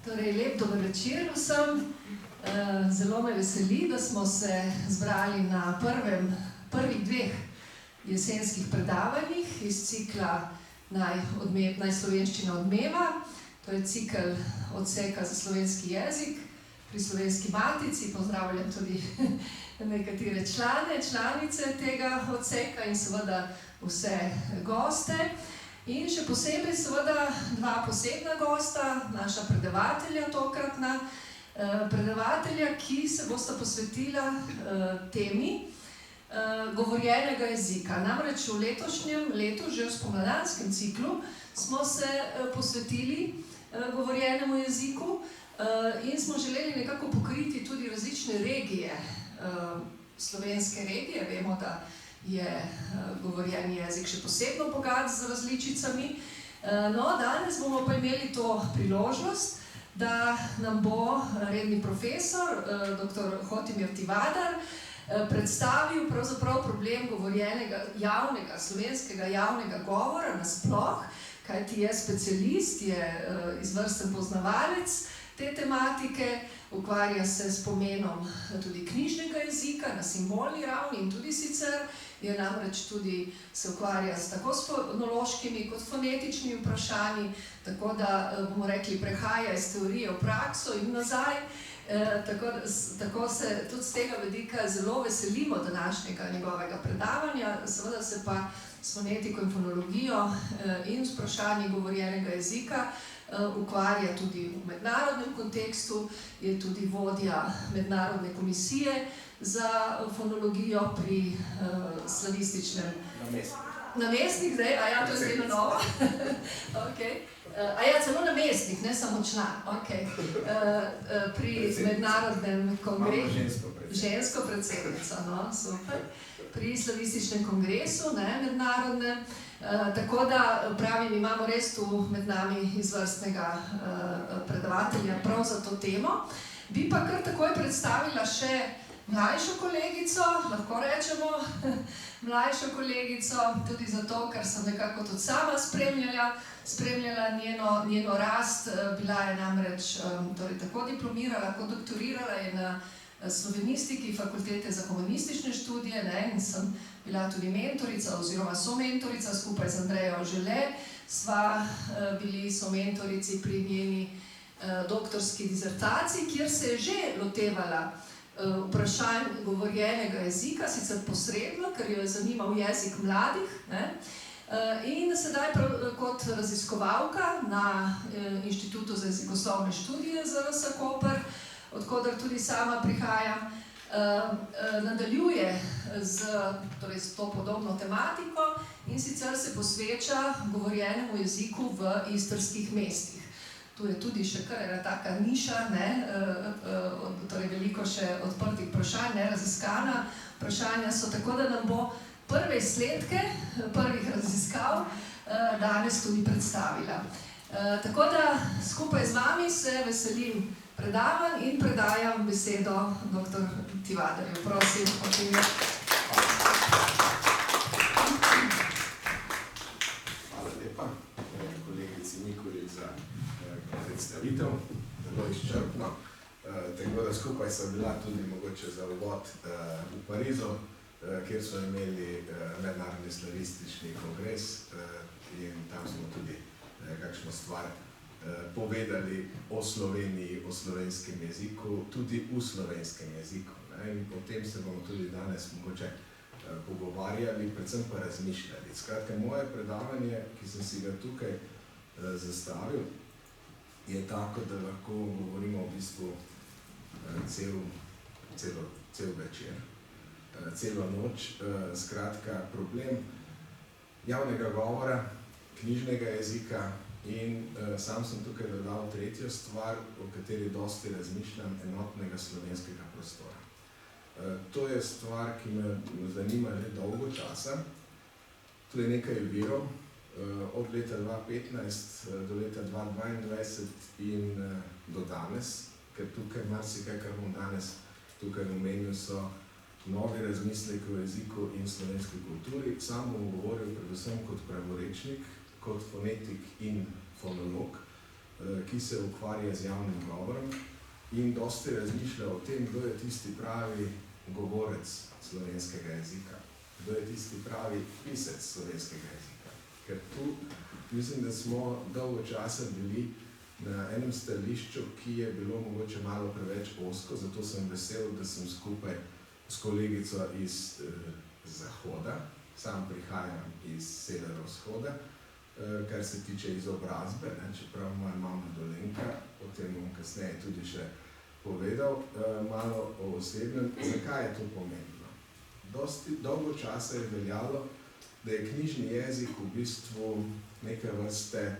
Torej, lep dober večer vsem. Zelo me veseli, da smo se zbrali na prvih dveh jesenskih predavanjih iz cikla Naj slovenščina odmeva. To je cikel odseka za slovenski jezik pri Slovenski matici. Pozdravljam tudi nekatere članice tega odseka in seveda vse goste. In še posebej seveda dva posebna gosta, naša predavatelja tokratna, predavatelja, ki se bosta posvetila temi govorjenega jezika. Namreč v letošnjem letu, že v spomladanskem ciklu, smo se posvetili govorjenemu jeziku in smo želeli nekako pokriti tudi različne regije, slovenske regije. Vemo, da je govorjeni jezik še posebno bogat z različicami. No, danes bomo pa imeli to priložnost, da nam bo redni profesor, dr. Hotimir Tivadar, predstavil pravzaprav problem govorjenega javnega, slovenskega javnega govora nasploh, kajti je specialist, je izvrsten poznavalec te tematike, ukvarja se s pomenom tudi knjižnega jezika na simbolni ravni in tudi sicer je namreč tudi se ukvarja tako s fonološkimi kot fonetičnimi vprašanji, tako da bomo rekli prehaja iz teorije v prakso in nazaj. Tako se tudi z tega vidika zelo veselimo današnjega njegovega predavanja, seveda se pa s fonetiko in fonologijo in s vprašanji govorjenega jezika ukvarja tudi v mednarodnem kontekstu, je tudi vodja mednarodne komisije za fonologijo pri slavističnem namestnik, zdaj, to je zdaj na novo. Celo namestnik, ne samo član. Pri mednarodnem kongresu, žensko predsednico, no, super. Pri slavističnem kongresu, ne, mednarodnem. Tako da, pravim, imamo res tu med nami izvrstnega predavatelja prav za to temo. Bi pa kar takoj predstavila še mlajšo kolegico, lahko rečemo mlajšo kolegico, tudi zato, ker sem nekako tudi sama spremljala njeno rast. Bila je namreč tako diplomirala, kot doktorirala je na slovenistiki Fakultete za humanistične študije, ne, in sem bila tudi mentorica oziroma somentorica skupaj z Andrejo Žele. Sva bili somentorici pri njeni doktorski dizertaciji, kjer se je že lotevala vprašanj govorjenega jezika, sicer posredno, ker jo je zanimal jezik mladih, ne. In sedaj kot raziskovalka na Inštitutu za jezikoslovne študije ZRS Koper, odkoder tudi sama prihajam, nadaljuje s to podobno tematiko in sicer se posveča govorjenemu jeziku v istrskih mestih. Tu je tudi še kar ena taka niša, ne, torej veliko še odprtih vprašanj, neraziskana vprašanja so, tako da nam bo prve izsledke prvih raziskav danes tudi predstavila. Tako da skupaj z vami se veselim predavanj in predajam besedo dr. Tivadarju. Prosim, Hotimir. Hvala lepa, kolegici Nikolić za predstavitev, zelo izčrpno. Tako da skupaj sem bila tudi mogoče za uvod v Parizu, kjer smo imeli mednarodni slavistični kongres in tam smo tudi kakšno stvar povedali o Sloveniji, o slovenskem jeziku, tudi v slovenskem jeziku. In o tem se bomo tudi danes mogoče pogovarjali, predvsem pa razmišljali. Skratka, moje predavanje, ki sem si ga tukaj zastavil, je tako, da lahko govorimo v bistvu cel večer, celo noč. Skratka, problem javnega govora, knjižnega jezika in sam sem tukaj dodal tretjo stvar, o kateri dosti razmišljam, enotnega slovenskega prostora. To je stvar, ki me zanima že dolgo časa. Tu je nekaj virov, od leta 2015 do leta 2022 in do danes, ker tukaj marsikaj, kar bom danes tukaj omenil, so novi razmisleki o jeziku in slovenski kulturi. Sam bom govoril predvsem kot pravorečnik, kot fonetik in fonolog. ki se ukvarja z javnim govorom in dosti razmišlja o tem, kdo je tisti pravi govorec slovenskega jezika, kdo je tisti pravi pisec slovenskega jezika. Ker tu mislim, da smo dolgo časa bili na enem stališču, ki je bilo mogoče malo preveč ozko, zato sem vesel, da sem skupaj s kolegico iz zahoda, sam prihajam iz severovzhoda, kar se tiče izobrazbe, čeprav moja mama Dolenka, o tem bom kasneje tudi še povedal, malo o osebnem, zakaj je to pomembno. Dosti dolgo časa je veljalo, da je knjižni jezik v bistvu neke vrste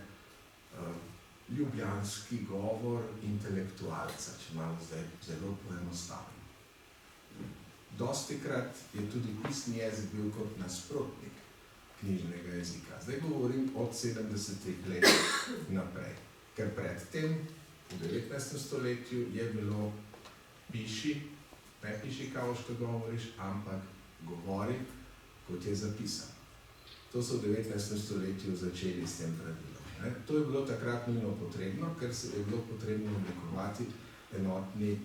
ljubljanski govor intelektualca, če malo zdaj zelo poenostavim. Dostikrat je tudi pisni jezik bil kot nasprotnik knjižnega jezika. Zdaj govorim od 70. let naprej, ker predtem, v 19. stoletju, je bilo piši, ne piši, kao što govoriš, ampak govori, kot je zapisano. To so v 19. stoletju začeli s tem pravilom. To je bilo takrat nujno potrebno, ker se je bilo potrebno oblikovati enotni,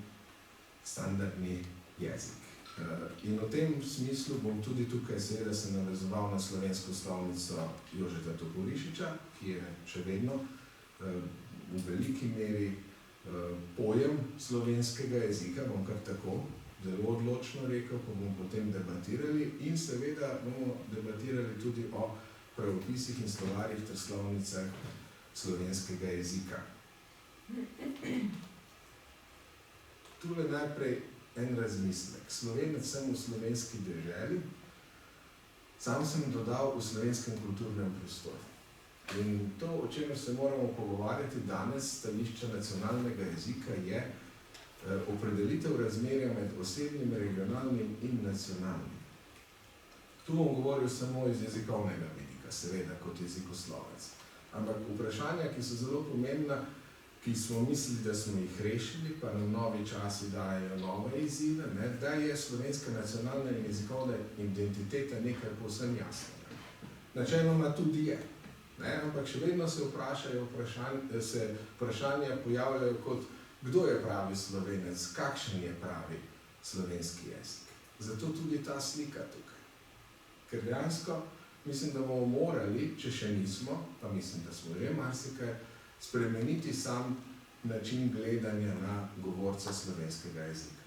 standardni jezik. In v tem smislu bom tudi tukaj seveda se navezoval na slovensko slovnico Jožeta Toporišiča, ki je še vedno v veliki meri pojem slovenskega jezika, bom kar tako zelo odločno rekel, pa bomo potem debatirali in seveda bomo debatirali tudi o pravopisih in slovarjih ter slovnicah slovenskega jezika. Tule najprej en razmislek. Slovenec sem v slovenski deželi, sam sem dodal v slovenskem kulturnem prostoru. In to, o čemer se moramo pogovarjati danes, stališča nacionalnega jezika, je opredelitev razmerja med osebnim, regionalnim in nacionalnim. Tu bom govoril samo iz jezikovnega vidika, seveda, kot jezikoslovec. Ampak vprašanja, ki so zelo pomembna, ki smo mislili, da smo jih rešili, pa nam novi časi dajejo nove izzive, da je slovenska nacionalna in jezikovna identiteta nekaj povsem jasnega. Načeloma tudi je, ampak še vedno se vprašanja pojavljajo kot kdo je pravi Slovenec, kakšen je pravi slovenski jezik. Zato tudi ta slika tukaj. Ker dejansko mislim, da bomo morali, če še nismo, pa mislim, da smo že marsikaj, spremeniti sam način gledanja na govorca slovenskega jezika.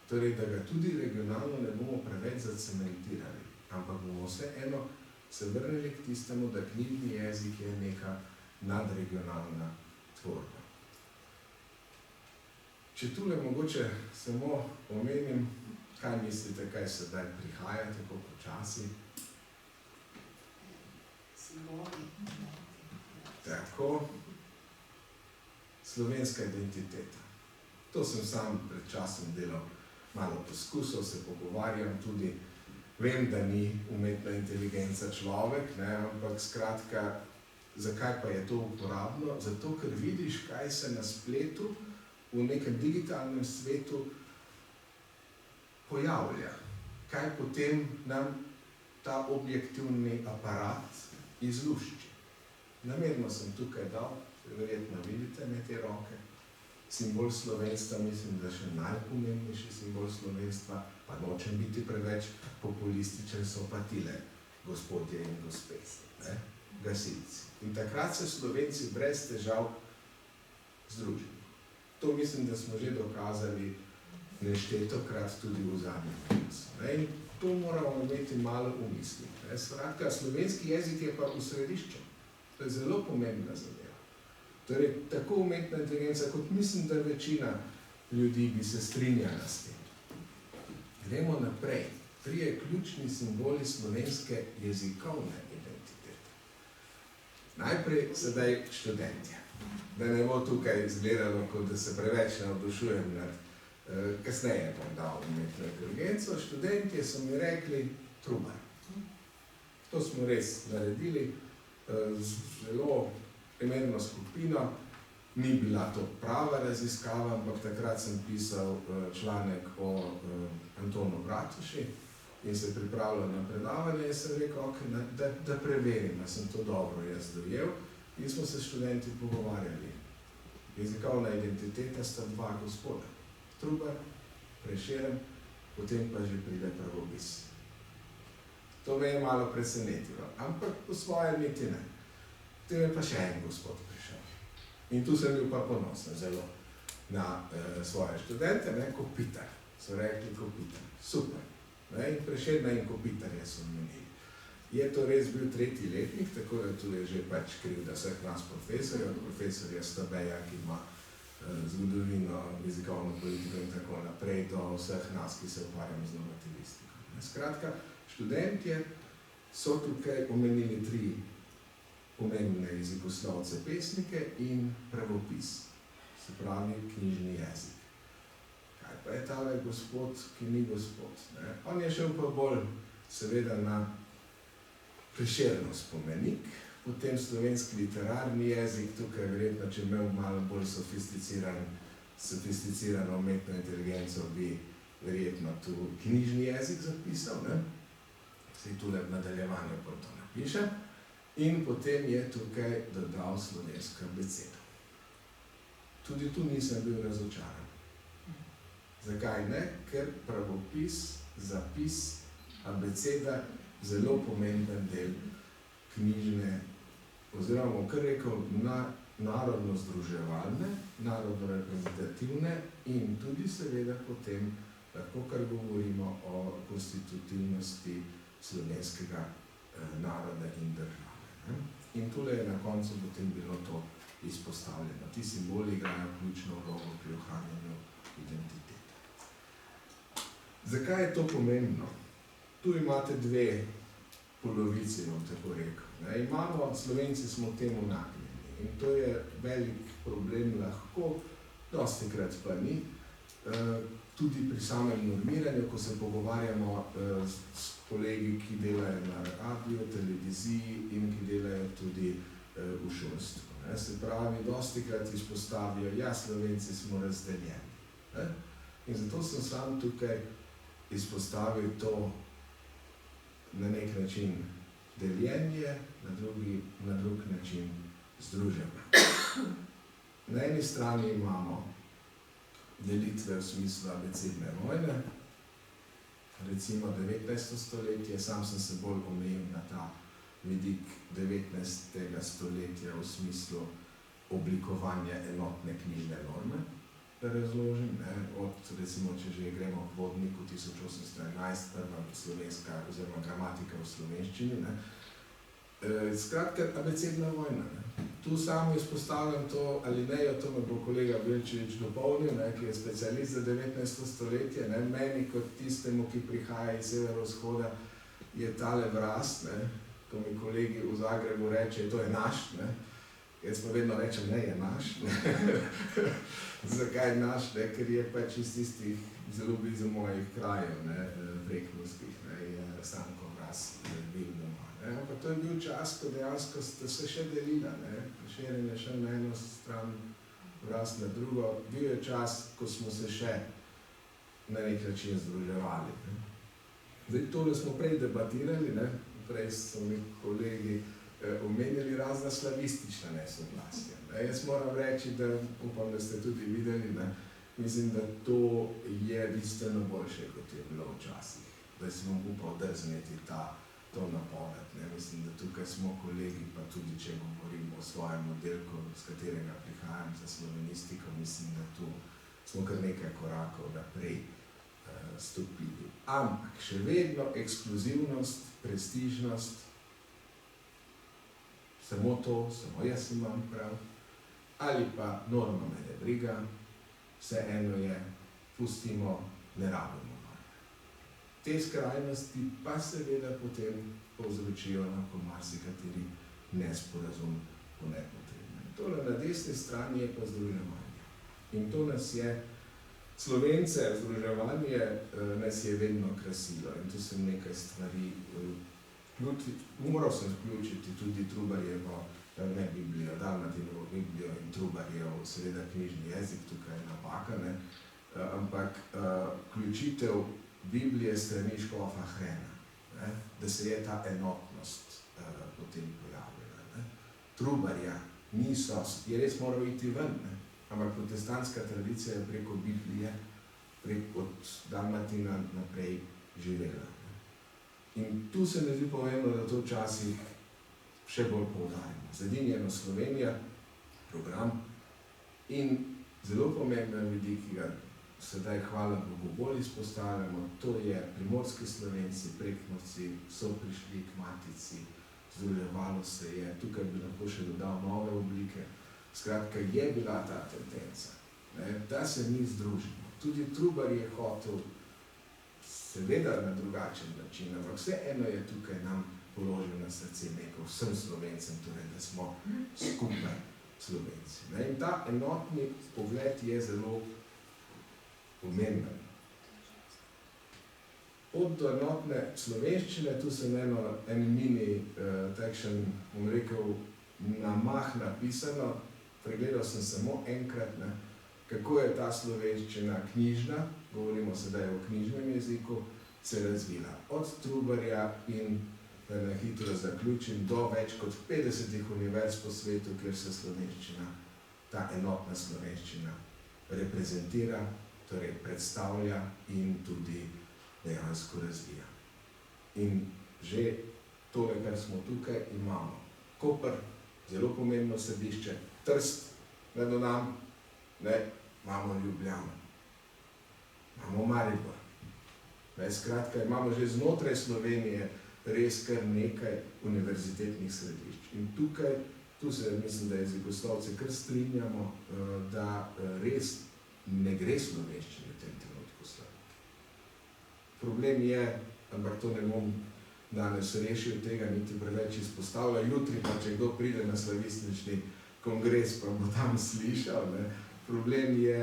Torej, da ga tudi regionalno ne bomo preveč zacementirali, ampak bomo vseeno se vrnili k tistemu, da knjižni jezik je neka nadregionalna tvorba. Če tule mogoče samo omenim, kaj mislite, kaj sedaj prihaja tako počasi? Tako, slovenska identiteta. To sem sam pred časom delal malo poskusov, se pogovarjam tudi, vem, da ni umetna inteligenca človek, ampak skratka, zakaj pa je to uporabno? Zato, ker vidiš, kaj se na spletu v nekem digitalnem svetu pojavlja. Kaj potem nam ta objektivni aparat izlušči. Namerno sem tukaj dal, verjetno vidite te roke, simbol slovenstva, mislim, da še najpomembnejši simbol slovenstva, pa nočem biti preveč populističen, so pa tile, gospodje in gospe, gasilci. In takrat se Slovenci brez težav združili. To mislim, da smo že dokazali neštetokrat tudi v zadnjem času. In to moramo imeti malo v misli. Skratka, slovenski jezik je pa v središču. To je zelo pomembna zadeva. Torej, tako umetna inteligenca, kot mislim, da večina ljudi bi se strinjala s tem. Gremo naprej. 3 ključni simboli slovenske jezikovne identitete. Najprej sedaj študentje. Da ne bo tukaj izgledalo, kot da se preveč navdušujem nad, kasneje bom dal umetno inteligenco, študentje so mi rekli Trubar. To smo res naredili, zelo primerno skupino, ni bila to prava raziskava, ampak takrat sem pisal članek o Antonu Bratuši in se pripravljal na predavanje in sem rekel, da preverim, da sem to dobro jaz dojel in smo se študenti pogovarjali. jezikovna identiteta sta dva gospoda. Trubar, Prešeren, potem pa že pride pravopis. To me je malo presenetilo, ampak po svoje niti ne. Potem je pa še en gospod prišel. In tu sem bil pa ponosen zelo na svoje študente, Kopitar. So rekli Kopitar. Super. In Prešerna in Kopitarja so menili. Je to res bil tretji letnik, tako da tu je že pač krivda vseh nas profesorjev, od profesorja Stabeja, ki ima zgodovino, jezikovno politiko in tako naprej, do vseh nas, ki se ukvarjamo z normativistiko. Skratka, študentje so tukaj omenili 3 pomembne jezikoslovce, pesnike in pravopis, se pravi knjižni jezik. Kaj pa je tale gospod, ki ni gospod? On je šel pa bolj seveda na Prešernov spomenik, potem slovenski literarni jezik, tukaj verjetno, če imel malo bolj sofisticirano umetno inteligenco, bi verjetno tu knjižni jezik zapisal, se tule v nadaljevanju pa to napiše, in potem je tukaj dodal slovensko abecedo. Tudi tu nisem bil razočaran. Zakaj ne? Ker pravopis, zapis, abeceda zelo pomemben del knjižne, oziroma kar rekel, narodno-združevalne, narodno-reprezentativne in tudi seveda potem lahko kar govorimo o konstitutivnosti slovenskega naroda in države. In tule je na koncu potem bilo to izpostavljeno. Ti simboli igrajo ključno vlogo pri ohranjanju identitete. Zakaj je to pomembno? Tu imate 2 polovici, bom tako rekel. Imamo, Slovenci smo temu naklonjeni in to je velik problem lahko, dostikrat pa ni. Tudi pri samem normiranju, ko se pogovarjamo s kolegi, ki delajo na radiju, televiziji in ki delajo tudi v šolstvu. Se pravi, dostikrat izpostavijo, ja, Slovenci smo razdeljeni. In zato sem sam tukaj izpostavil to na nek način deljenje, na drug način združenje. Na eni strani imamo delitve v smislu abecedne vojne, recimo 19. stoletje, sam sem se bolj omejil na ta vidik 19. stoletja v smislu oblikovanja enotne knjižne norme, da razložim, od, recimo, če že gremo v vodniku 1811, prva slovenska oziroma gramatika v slovenščini. Skratka, abecedna vojna. Tu samo izpostavljam to alinejo, to me bo kolega Belčevič dopolnil, ki je specialist za 19. stoletje. Meni kot tistemu, ki prihaja iz severovzhoda, je tale vrast, ko mi kolegi v Zagrebu reče, to je naš, jaz pa vedno rečem, ne, je naš. Zakaj naš? Ker je pač iz tistih zelo blizu mojih krajev, prekmurskih, je Stanko vraz bil doma. Ampak to je bil čas, ko dejansko sta se še delila. Prešeren je šel na eno stran, vraz na drugo. Bil je čas, ko smo se še na nek način združevali. Zdaj, tole smo prej debatirali, prej so mi kolegi omenjali razna slavistična nesoglasja. Jaz moram reči, da upam, da ste tudi videli, mislim, da to je bistveno boljše, kot je bilo včasih. Da si bom upal drzneti to napoved. Mislim, da tukaj smo kolegi, pa tudi če govorimo o svojem oddelku, z katerega prihajam za slovenistiko, mislim, da tu smo kar nekaj korakov naprej stopili. Ampak še vedno ekskluzivnost, prestižnost, samo to, samo jaz imam prav, ali pa norma me ne briga, vseeno je, pustimo, ne rabimo. Te skrajnosti pa seveda potem povzročijo lahko marsikateri nesporazum po nepotrebnem. Tole na desni strani je pa združevanje. In to nas je, Slovence, združevanje nas je vedno krasilo. In tu sem nekaj stvari, moral sem vključiti tudi Trubarjevo, ne Biblijo, Dalmatinovo Biblijo in Trubarjev, seveda knjižni jezik, tukaj je napaka, ampak vključitev Biblije strani škofa Hrena, da se je ta enotnost potem pojavila. Trubarja niso, je res moral iti ven, ampak protestantska tradicija je preko Biblije, od Dalmatina naprej živela. In tu se mi zdi pomembno, da to včasih še bolj poudarimo. Zedinjena Slovenija, program in zelo pomemben vidik, ki ga sedaj, hvala Bogu, bolj izpostavljamo, to je primorski Slovenci, Prekmurci so prišli k Matici, združevalo se je, tukaj bi lahko še dodal nove oblike. Skratka, je bila ta tendenca, da se mi združimo. Tudi Trubar je hotel, seveda na drugačen način, ampak vseeno je tukaj nam položil na srce nekaj vsem Slovencem, torej da smo skupaj Slovenci. In ta enotni pogled je zelo pomemben. Od do enotne slovenščine, tu sem en mini takšen, bom rekel, namah napisano, pregledal sem samo enkrat, kako je ta slovenščina knjižna, govorimo sedaj o knjižnem jeziku, se razvila. Od Trubarja in, da na hitro zaključim, do več kot 50 univerz po svetu, kjer se slovenščina, ta enotna slovenščina reprezentira, torej predstavlja in tudi dejansko razvija. In že tole, kar smo tukaj, imamo Koper, zelo pomembno središče, Trst, ne dodam, imamo Ljubljano, imamo Maribor. Skratka, imamo že znotraj Slovenije res kar nekaj univerzitetnih središč. In tukaj, tu se mislim, da jezikoslovci kar strinjamo, da res ne gre slovenščine v tem trenutku slaviti. Problem je, ampak to ne bom danes rešil, tega niti preveč izpostavlja. Jutri pa, če kdo pride na slavistični kongres, pa bo tam slišal. Problem je,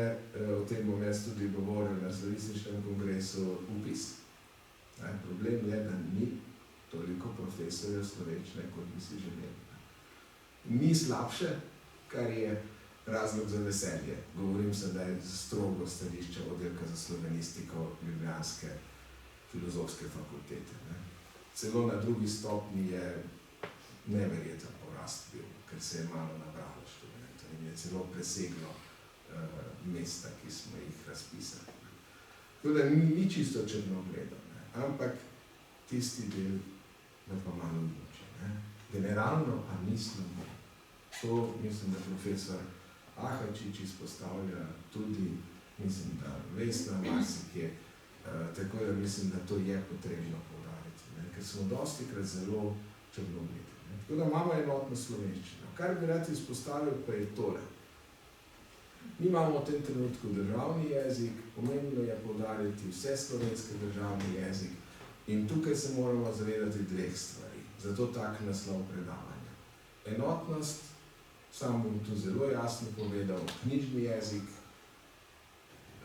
o tem bom jaz tudi govoril na slavističnem kongresu, upis. Problem je, da ni toliko profesorjev slovenščine, kot bi si želeli. Ni slabše, kar je razlog za veselje. Govorim sedaj strogo stališče oddelka za slovenistiko Ljubljanske filozofske fakultete. Celo na drugi stopnji je neverjeten porast bil, ker se je malo nabralo študentov in je celo preseglo mesta, ki smo jih razpisali. Tako da ni čisto črnogledo, ampak tisti del me pa malo muči. Generalno pa mislimo, to mislim, da profesor Ahačič izpostavlja tudi, mislim, da Vesna marsikje, tako da mislim, da to je potrebno poudariti, ker smo dostikrat zelo črnogledi. Tako da imamo enotno slovenščino. Kar bi rad izpostavil, pa je tole. Mi imamo v tem trenutku državni jezik, pomembno je poudariti vse slovenski državni jezik in tukaj se moramo zavedati dveh stvari, zato tak naslov predavanja. Enotnost, sam bom tu zelo jasno povedal, knjižni jezik,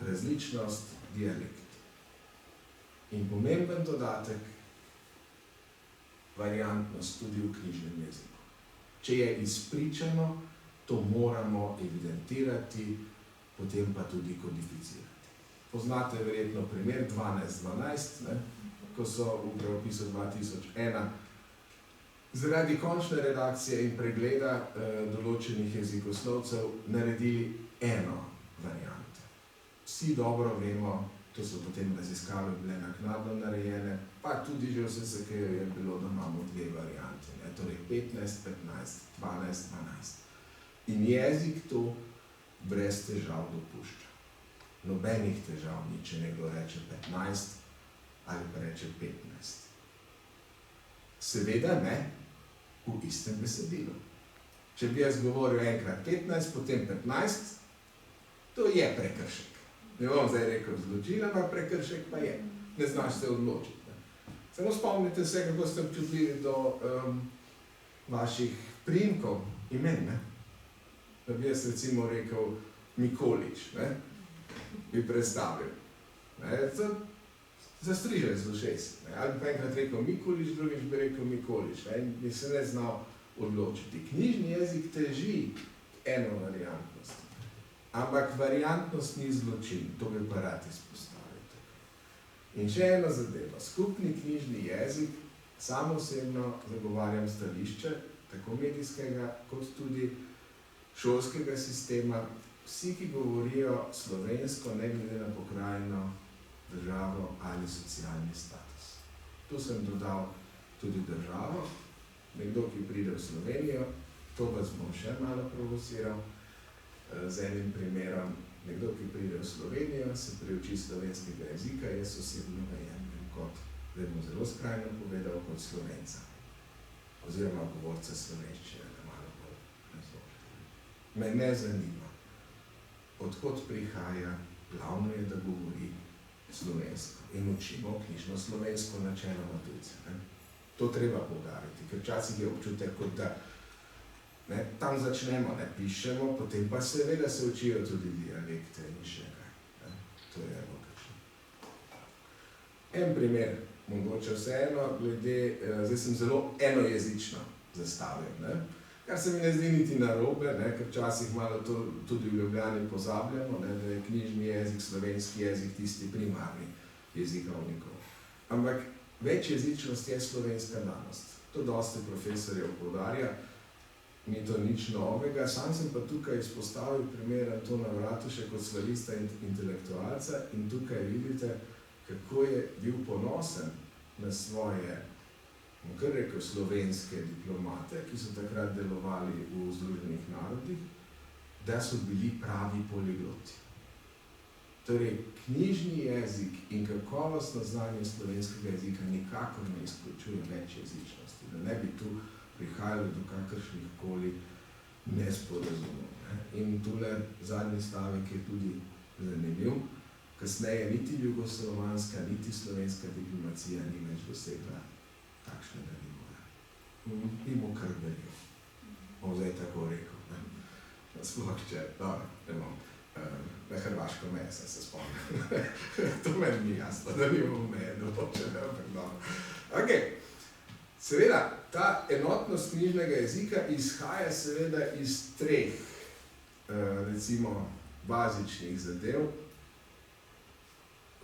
različnost, dialekt. In pomemben dodatek, variantnost tudi v knjižnem jeziku. Če je izpričano, to moramo evidentirati, potem pa tudi kodificirati. Poznate verjetno primer 12.12, ko so v pravopisu 2001 zaradi končne redakcije in pregleda določenih jezikoslovcev naredili eno varianto. Vsi dobro vemo, to so potem raziskave bile naknadno narejene, pa tudi že v SSKJ je bilo, da imamo dve varianti, torej 15, 15, 12, 12. In jezik to brez težav dopušča. Nobenih težav ni, če nekdo reče 15 ali pa reče 15. Seveda ne v istem besedilu. Če bi jaz govoril enkrat 15, potem 15, to je prekršek. Ne bom zdaj rekel zločin, ampak prekršek pa je. Ne znaš se odločiti. Samo spomnite se, kako ste občutili do vaših priimkov, imen, Da bi jaz recimo rekel Mikolič, bi predstavil. Zastrižaj z ušes. Ali bi pa enkrat rekel Mikolič, drugič bi rekel Mikolič. Bi se ne znal odločiti. Knjižni jezik teži eno variantnost. Ampak variantnost ni zločin, to bi pa rad izpostavil. In še eno zadevo. Skupni knjižni jezik, sam osebno zagovarjam stališče, tako medijskega, kot tudi šolskega sistema, vsi, ki govorijo slovensko, ne glede na pokrajino, državo ali socialni status. Tu sem dodal tudi državo. Nekdo, ki pride v Slovenijo, to vas bom še malo provociral z enim primerom. Nekdo, ki pride v Slovenijo, se priuči slovenskega jezika, jaz osebno ga jemljem kot, da bom zelo skrajno povedal, kot Slovenca. Oziroma govorca slovenščine, da malo bolj razložim. Me ne zanima, odkot prihaja, glavno je, da govori slovensko. In učimo knjižno slovensko načeloma tujce. To treba poudariti, ker včasih je občutek, kot da tam začnemo, pišemo, potem pa seveda se učijo tudi dialekte in še kaj. To je logično. En primer, mogoče vseeno, glede, zdaj sem zelo enojezično zastavljen, kar se mi ne zdi niti narobe, ker včasih malo to tudi v Ljubljani pozabljamo, da je knjižni jezik, slovenski jezik tisti primarni jezikovnikov. Ampak večjezičnost je slovenska danost. To dosti profesorjev poudarja, ni to nič novega. Sam sem pa tukaj izpostavil primer Antona Vratuše kot slavista in intelektualca in tukaj vidite, kako je bil ponosen na svoje, kar rekel, slovenske diplomate, ki so takrat delovali v Združenih narodih, da so bili pravi poligloti. Torej, knjižni jezik in kakovostno znanje slovenskega jezika nikakor ne izključuje večjezičnosti, da ne bi tu prihajalo do kakršnih koli nesporazumov. In tule zadnji stavek je tudi zanimiv. Kasneje niti jugoslovanska, niti slovenska diplomacija ni več dosegla takšnega nivoja. Mimo kar verjel. Bom zdaj tako rekel. Sploh če, dobro, ne bom. Na hrvaško meje sem se spomnil. To meni ni jasno, da nimamo meje določene, ampak dobro. Ok. Seveda, ta enotnost knjižnega jezika izhaja seveda iz treh, recimo, bazičnih zadev,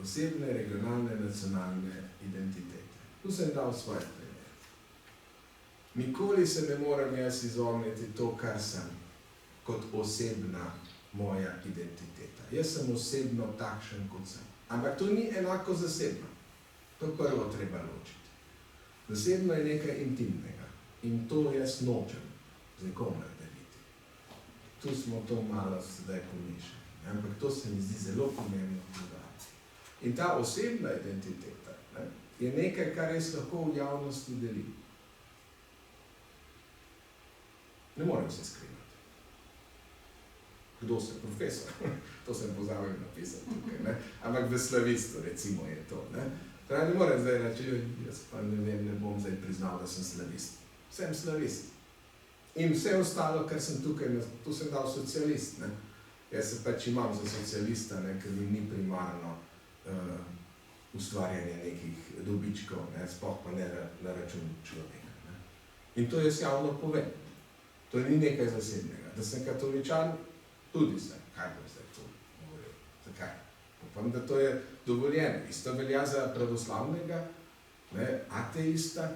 osebne, regionalne, nacionalne identitete. Tu sem dal svoj primer. Nikoli se ne moram jaz izogniti to, kar sem, kot osebna moja identiteta. Jaz sem osebno takšen, kot sem. Ampak to ni enako zasebno. To prvo treba ločiti. Zasebno je nekaj intimnega in to jaz nočem z nikomer deliti. Tu smo to malo sedaj pomešali, ampak to se mi zdi zelo pomembno poudariti. In ta osebna identiteta je nekaj, kar jaz lahko v javnosti delim. Ne morem se skrivati. Kdo sem? Profesor. To sem pozabil napisati tukaj, ampak v slavistu, recimo, je to. Torej, ne morem zdaj reči, jaz pa ne bom zdaj priznal, da sem slavist. Sem slavist. In vse ostalo, kar sem tukaj, tu sem dal socialist. Jaz se pač imam za socialista, ker mi ni primarno ustvarjanje nekih dobičkov, sploh pa ne na račun človeka. In to jaz javno povem. To ni nekaj zasebnega. Da sem katoličan, tudi sem. Kaj bom zdaj to govoril? Zakaj? Upam, da to je dovoljeno. Isto velja za pravoslavnega, ateista,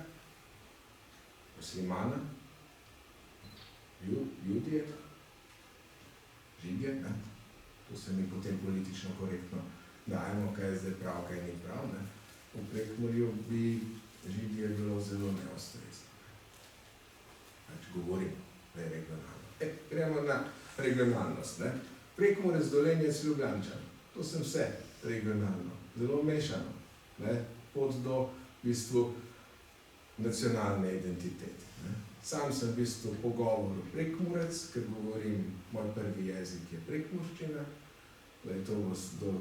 muslimana, judije, židje. To se mi potem politično korektno dajemo, kaj je zdaj prav, kaj ni prav. V Prekmurju bi židje bilo zelo neustrezno. Govorim, da je regionalno. Gremo na regionalnost. Prekmurec, Dolenjec, Ljubljančan. To sem vse regionalno. Zelo mešano. Pot do v bistvu nacionalne identitete. Sam sem v bistvu po govoru Prekmurec, ker govorim, moj prvi jezik je prekmurščina. To bo,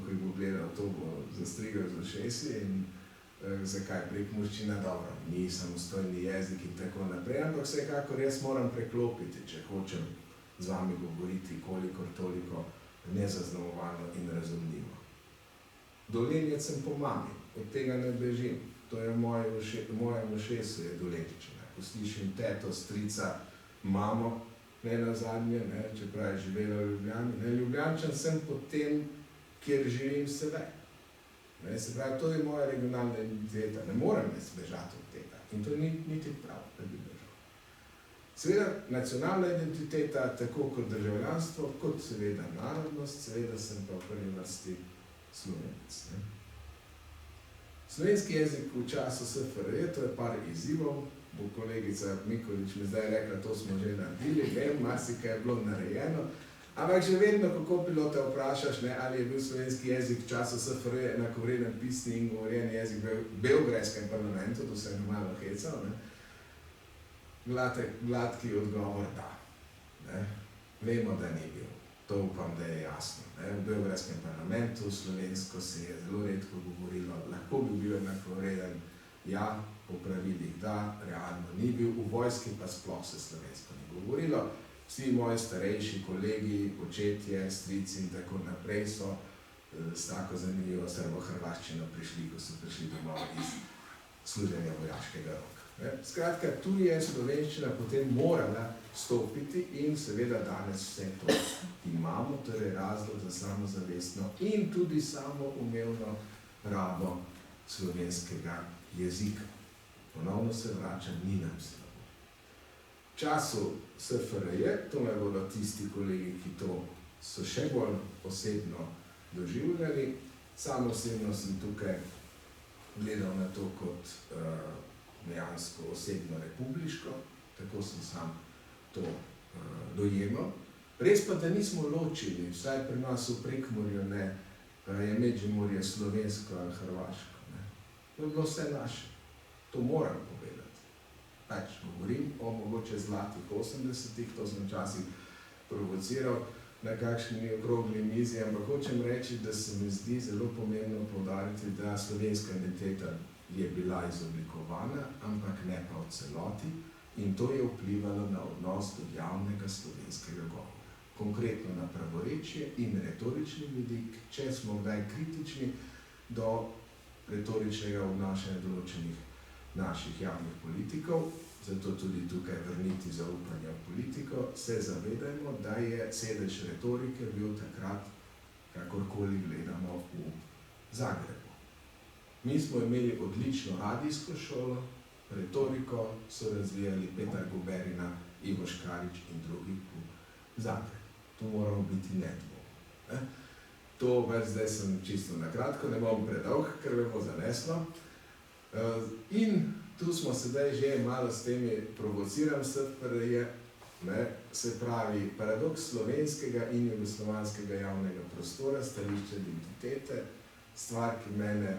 ko bo gledal, to bo zastrigal z ušesi in zakaj prekmurščina? Dobro, ni samostojni jezik in tako naprej, ampak vsekakor jaz moram preklopiti, če hočem z vami govoriti kolikor toliko nezaznamovano in razumljivo. Dolenjec sem po mami, od tega ne bežim. To je moje ušesu je dolenjčina. Ko slišim teto, strica, mamo, ne nazadnje, čeprav je živela v Ljubljani. Ljubljančan sem potem, kjer živim sedaj. Se pravi, to je moja regionalna identiteta. Ne morem jaz bežati od tega. In to ni niti prav, da bi bežal. Seveda nacionalna identiteta, tako kot državljanstvo, kot seveda narodnost, seveda sem pa v prvi vrsti Slovenec. Slovenski jezik v času SFRJ, to je par izzivov, bo kolegica Mikolič mi zdaj rekla, to smo že naredili, vem, marsikaj je bilo narejeno, ampak že vedno, kako pilota vprašaš, ali je bil slovenski jezik v času SFRJ enakovreden pisni in govorjeni jezik v Beograjskem parlamentu, to se je malo hecal, gladki odgovor da. Vemo, da ni bil. To upam, da je jasno. V Beograjskem parlamentu slovensko se je zelo redko govorilo, lahko bi bil enakovreden, ja, po pravilih da, realno ni bil, v vojski pa sploh se slovensko ni govorilo. Vsi moji starejši kolegi, očetje, strici in tako naprej so s tako zanimivo srbo-hrvaščino prišli, ko so prišli domov iz služenja vojaškega roka. Skratka, tu je slovenščina potem morala stopiti in seveda danes vse to imamo, torej razlog za samozavestno in tudi samoumevno rabo slovenskega jezika. Ponovno se vračam, ni nam slabo. V času SFRJ, to me bodo tisti kolegi, ki to so še bolj osebno doživljali, sam osebno sem tukaj gledal na to kot dejansko osebno republiško, tako sem sam to dojemal. Res pa, da nismo ločili, vsaj pri nas v Prekmurju ne, je Međimurje slovensko ali hrvaško. To je bilo vse naše. To moram povedati. Pač govorim o mogoče zlatih 80-ih, to sem včasih provociral na kakšni okrogli mizi, ampak hočem reči, da se mi zdi zelo pomembno poudariti, da slovenska identiteta je bila izoblikovana, ampak ne pa v celoti, in to je vplivalo na odnos do javnega slovenskega govora. Konkretno na pravorečje in retorični vidik, če smo kdaj kritični do retoričnega obnašanja določenih naših javnih politikov, zato tudi tukaj vrniti zaupanje v politiko, se zavedajmo, da je sedež retorike bil takrat, kakorkoli gledamo, v Zagrebu. Mi smo imeli odlično radijsko šolo, retoriko so razvijali Petar Guberina, Ivo Škarič in drugi v Zagrebu. To moramo biti nedvomno. To zdaj sem čisto na kratko, ne bom predolg, ker me bo zaneslo. In tu smo sedaj že malo s temi provociram SFRJ, se pravi paradoks slovenskega in jugoslovanskega javnega prostora, stališče identitete, stvar, ki mene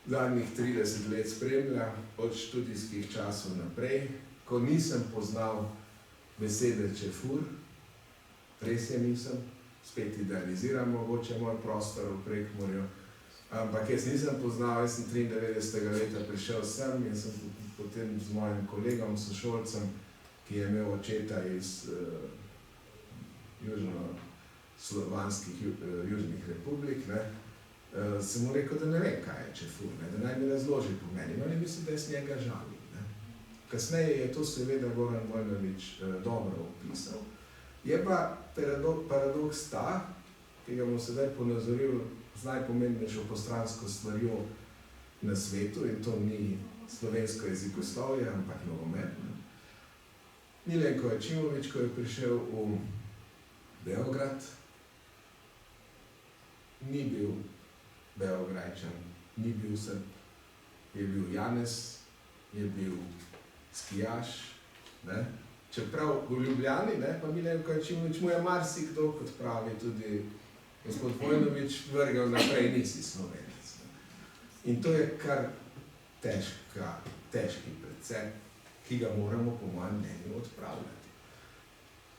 zadnjih 30 let spremlja, od študijskih časov naprej, ko nisem poznal besede čefur, res je nisem, spet idealiziram mogoče moj prostor v Prekmurju, ampak jaz nisem poznal, jaz sem 93. leta prišel sem in sem potem z mojim kolegom, sošolcem, ki je imel očeta iz južnoslovanskih južnih republik, sem mu rekel, da ne vem, kaj je čefur, da naj mi razloži po meni. No, in mislim, da je s njega žalil. Kasneje je to seveda Goran Vojnović dobro opisal. Je pa paradoks ta, ki ga bom sedaj ponazoril z najpomembnejšo postransko stvarjo na svetu, in to ni slovensko jezikoslovje, ampak nogomet. Milenko Ačimović, ko je prišel v Beograd, ni bil Beograjčan, ni bil Srb, je bil Janez, je bil skijaš, čeprav v Ljubljani, pa Milenko Ačimović mu je marsikdo, kot pravi tudi gospod Vojnović, vrgel naprej, nisi Slovenec. In to je kar težki predsep, ki ga moramo po mojem mnenju odpravljati.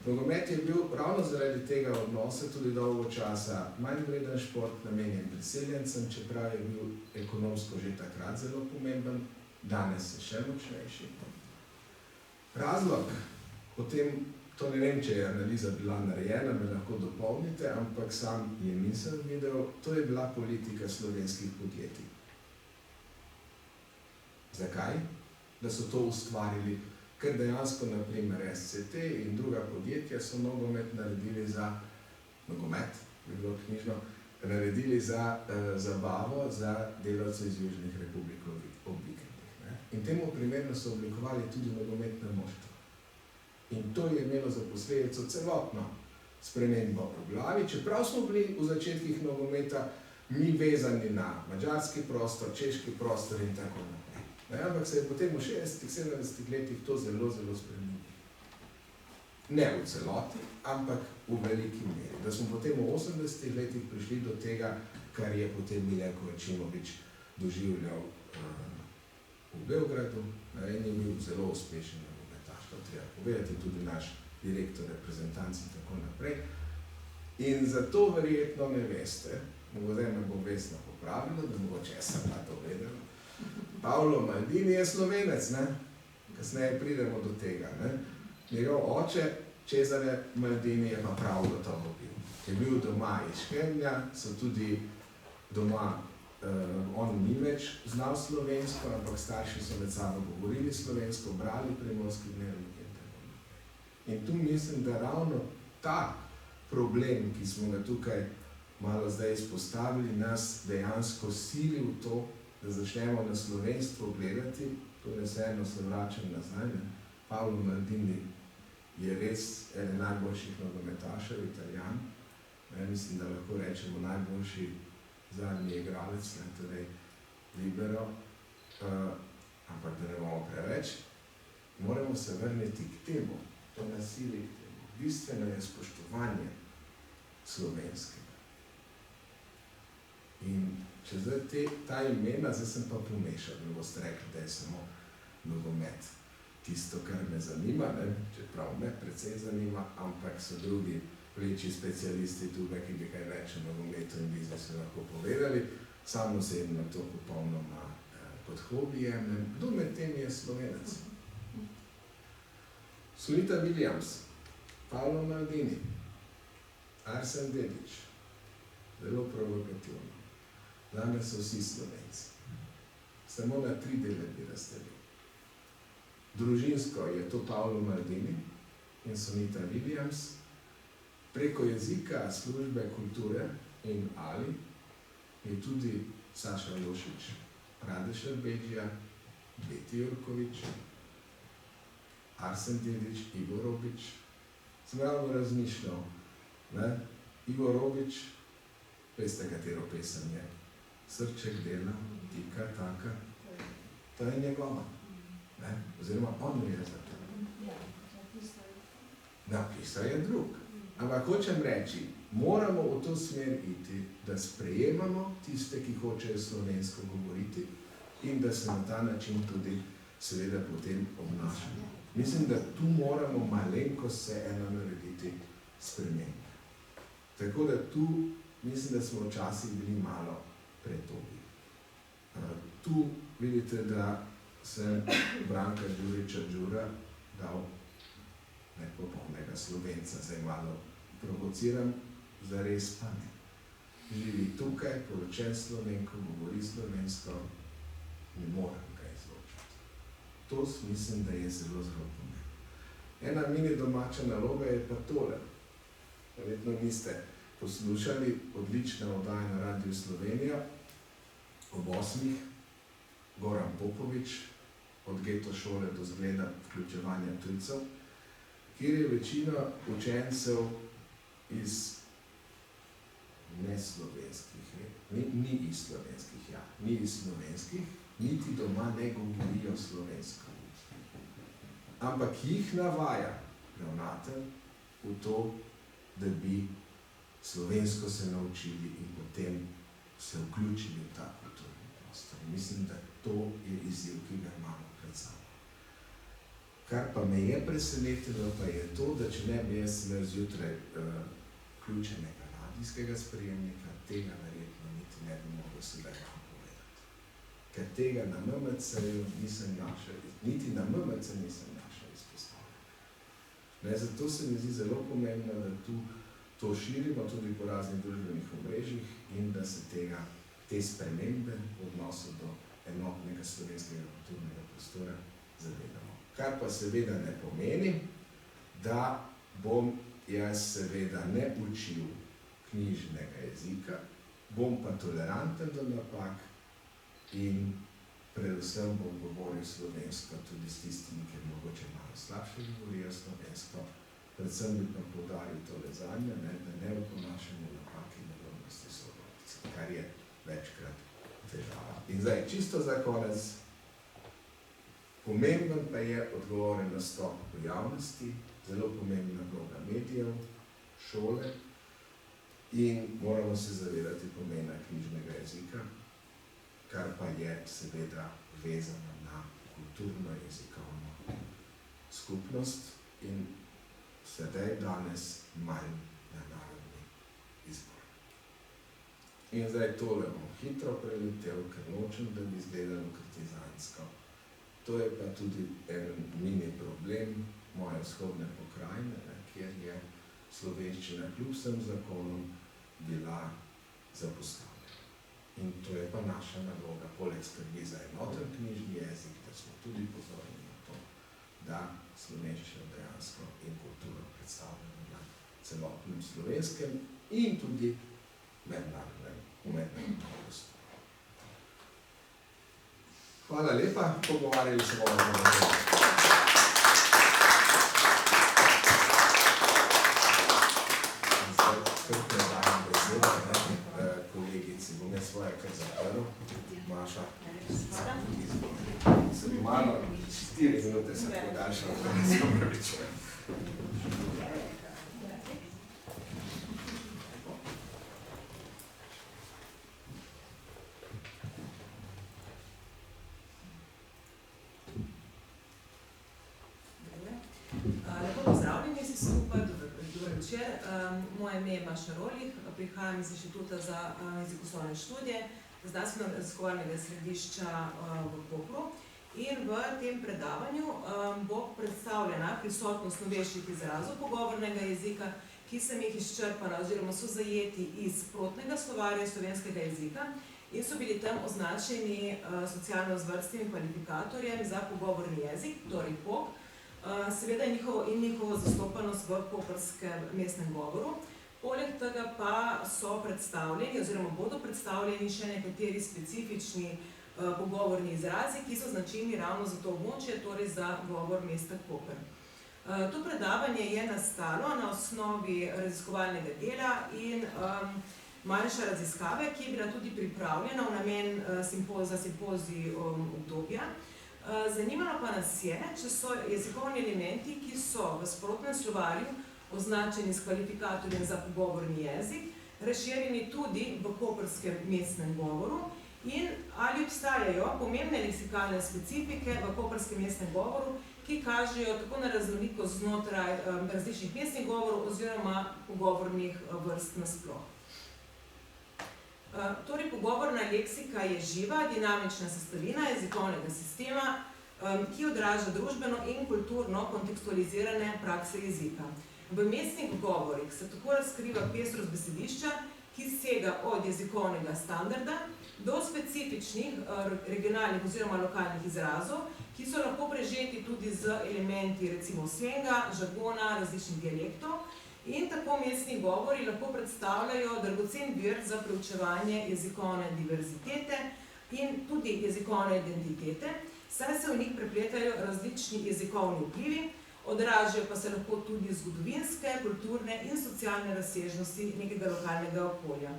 Nogomet je bil ravno zaradi tega odnosa tudi dolgo časa manj vreden šport, namenjen priseljencem, čeprav je bil ekonomsko že takrat zelo pomemben, danes je še močnejši. Razlog, potem, to ne vem, če je analiza bila narejena, me lahko dopolnite, ampak sam je nisem videl, to je bila politika slovenskih podjetij. Zakaj? Da so to ustvarili, ker dejansko, naprimer, SCT in druga podjetja so nogomet naredili za, nogomet, bi bilo knjižno, naredili za zabavo za delavce iz južnih republik ob vikendih. In temu primerno so oblikovali tudi nogometne moštva. In to je imelo za posledico celotno spremembo v glavi, čeprav smo bili v začetkih nogometa mi vezani na madžarski prostor, češki prostor in tako naprej. Ampak se je potem v 60-70 letih to zelo, zelo spremenilo. Ne v celoti, ampak v veliki meri. Da smo potem v 80 letih prišli do tega, kar je potem Miljenko Ačimović doživljal v Beogradu, in je bil zelo uspešen nogometaš, to treba povedati, tudi naš direktor reprezentanci in tako naprej. In zato verjetno ne veste, mogoče me bo Vesna popravila, da mogoče jaz sem to vedela. Paolo Maldini je Slovenec, ne? Kasneje pridemo do tega. Ne? Njegov oče, Cesare Maldini, je pa prav gotovo bil. Je bil doma iz Škemlja, so tudi doma, on ni več znal slovensko, ampak starši so med sabo govorili slovensko, brali Primorski dnevnik in tako naprej. In tu mislim, da ravno ta problem, ki smo ga tukaj malo zdaj izpostavili, nas dejansko sili v to, da začnemo na slovenstvo gledati, to vseeno se vračam nazaj. Paolo Maldini je res eden najboljših nogometašev, Italijan. Mislim, da lahko rečemo najboljši zadnji igralec, torej libero, ampak da ne bomo preveč. Moramo se vrniti k temu, to nasilje k temu. Bistveno je spoštovanje slovenskega. In če zdaj ta imena, zdaj sem pa pomešal, da boste rekli, da je samo nogomet tisto, kar me zanima, čeprav me precej zanima, ampak so drugi večji specialisti tukaj, ki bi kaj več o nogometu in biznisu lahko povedali. Sam osebno to popolnoma kot hobi jemljem. Kdo med tem je Slovenec? Sunita Williams, Paolo Maldini, Arsen Dedić, zelo provokativno. Danes so vsi Slovenci. Samo na 3 dele bi razdelil. Družinsko je to Paolo Maldini in Sunita Williams. Preko jezika, službe, kulture in ali je tudi Saša Lošić, Rade Šerbedžija, Beti Jurković, Arsen Dedić, Ivo Robić. Sem ravno razmišljal, Ivo Robić, veste, katero pesem je? Srček dela, tika, taka. To je njegova. Oziroma on je za to. Napisal je drug. Ampak hočem reči, moramo v to smer iti, da sprejemamo tiste, ki hočejo slovensko govoriti in da se na ta način tudi seveda potem obnašamo. Mislim, da tu moramo malenkost vseeno narediti spremembe. Tako da tu mislim, da smo včasih bili malo pretogi. Tu vidite, da se Branka Đurića Đura dal nepopolnega Slovenca, zdaj malo provociram, zares pa ne. Živi tukaj, poročen Slovenko, govori slovensko, ne morem ga izločiti. To mislim, da je zelo, zelo pomembno. Ena mini domača naloga je pa tole. Verjetno niste poslušali, odlična oddaja na Radiu Slovenija, ob 8. Goran Popovič, od geto šole do zgleda vključevanja tujcev, kjer je večina učencev iz neslovenskih, ni iz slovenskih, niti doma ne govorijo slovensko. Ampak jih navaja ravnatelj v to, da bi slovensko se naučili in potem se vključili v ta kulturni prostor. Mislim, da to je izziv, ki ga imamo pred sabo. Kar pa me je presenetilo, pa je to, da če ne bi jaz imel zjutraj vključenega radijskega sprejemnika, tega verjetno niti ne bi mogel sedaj povedati. Ker tega na MMC-ju nisem našel, niti na MMC nisem našel izpostavljeno. Zato se mi zdi zelo pomembno, da tu to širimo tudi po raznih družbenih omrežjih in da se te spremembe v odnosu do enotnega slovenskega kulturnega prostora zavedamo. Kar pa seveda ne pomeni, da bom jaz seveda ne učil knjižnega jezika, bom pa toleranten do napak in predvsem bom govoril slovensko tudi s tistimi, ki mogoče malo slabše govorijo slovensko. Predvsem bi pa poudaril tole zadnje, da ne oponašamo napake nerodnosti sorodnice, kar je večkrat težava. In zdaj, čisto za konec, pomemben pa je odgovoren nastop v javnosti, zelo pomembna vloga medijev, šole in moramo se zavedati pomena knjižnega jezika, kar pa je seveda vezano na kulturno-jezikovno skupnost in sedaj danes manj na narodni izbor. In zdaj tole bom hitro preletel, ker nočem, da bi izgledalo kritizansko. To je pa tudi en mini problem moje vzhodne pokrajine, kjer je slovenščina kljub vsem zakonom bila zapostavljena. In to je pa naša naloga, poleg skrbi za enoten knjižni jezik, da smo tudi pozorni na to, da slovenščino dejansko in kulturo predstavljamo na celotnem slovenskem in tudi mednarodnem prostoru. Hvala lepa, pogovarjali se bomo na to. Zdaj, kar predajam besedo, kolegici, bom jaz svoje kar zaprl. Maša, sem malo, 4 minute se podaljšal, da se opravičujem. Lepo pozdravljeni vsi skupaj, dober večer. Moje ime je Maša Rolih, prihajam iz Inštituta za jezikoslovne študije Znanstveno-raziskovalnega središča v Kopru. In v tem predavanju bo predstavljena prisotnost novejših izrazov pogovornega jezika, ki sem jih izčrpala oziroma so zajeti iz sprotnega slovarja slovenskega jezika in so bili tam označeni socialno-zvrstnim kvalifikatorjem za pogovorni jezik, torej POG, seveda njihovo zastopanost v koprskem mestnem govoru. Poleg tega pa so predstavljeni oziroma bodo predstavljeni še nekateri specifični pogovorni izrazi, ki so značilni ravno za to območje, torej za govor mesta Koper. To predavanje je nastalo na osnovi raziskovalnega dela in manjše raziskave, ki je bila tudi pripravljena v namen za simpozij obdobja. Zanimalo pa nas je, če so jezikovni elementi, ki so v sprotnem slovarju označeni s kvalifikatorjem za pogovorni jezik, razširjeni tudi v koprskem mestnem govoru in ali obstajajo pomembne leksikalne specifike v koprskem mestnem govoru, ki kažejo tako na raznolikost znotraj različnih mestnih govorov oziroma pogovornih vrst nasploh. Torej, pogovorna leksika je živa, dinamična sestavina jezikovnega sistema, ki odraža družbeno in kulturno kontekstualizirane prakse jezika. V mestnih govorih se tako razkriva pestrost besedišča, ki sega od jezikovnega standarda do specifičnih regionalnih oziroma lokalnih izrazov, ki so lahko prežeti tudi z elementi recimo slenga, žargona, različnih dialektov. In tako mestni govori lahko predstavljajo dragocen vir za preučevanje jezikovne diverzitete in tudi jezikovne identitete, saj se v njih prepletajo različni jezikovni vplivi, odražajo pa se lahko tudi zgodovinske, kulturne in socialne razsežnosti nekega lokalnega okolja.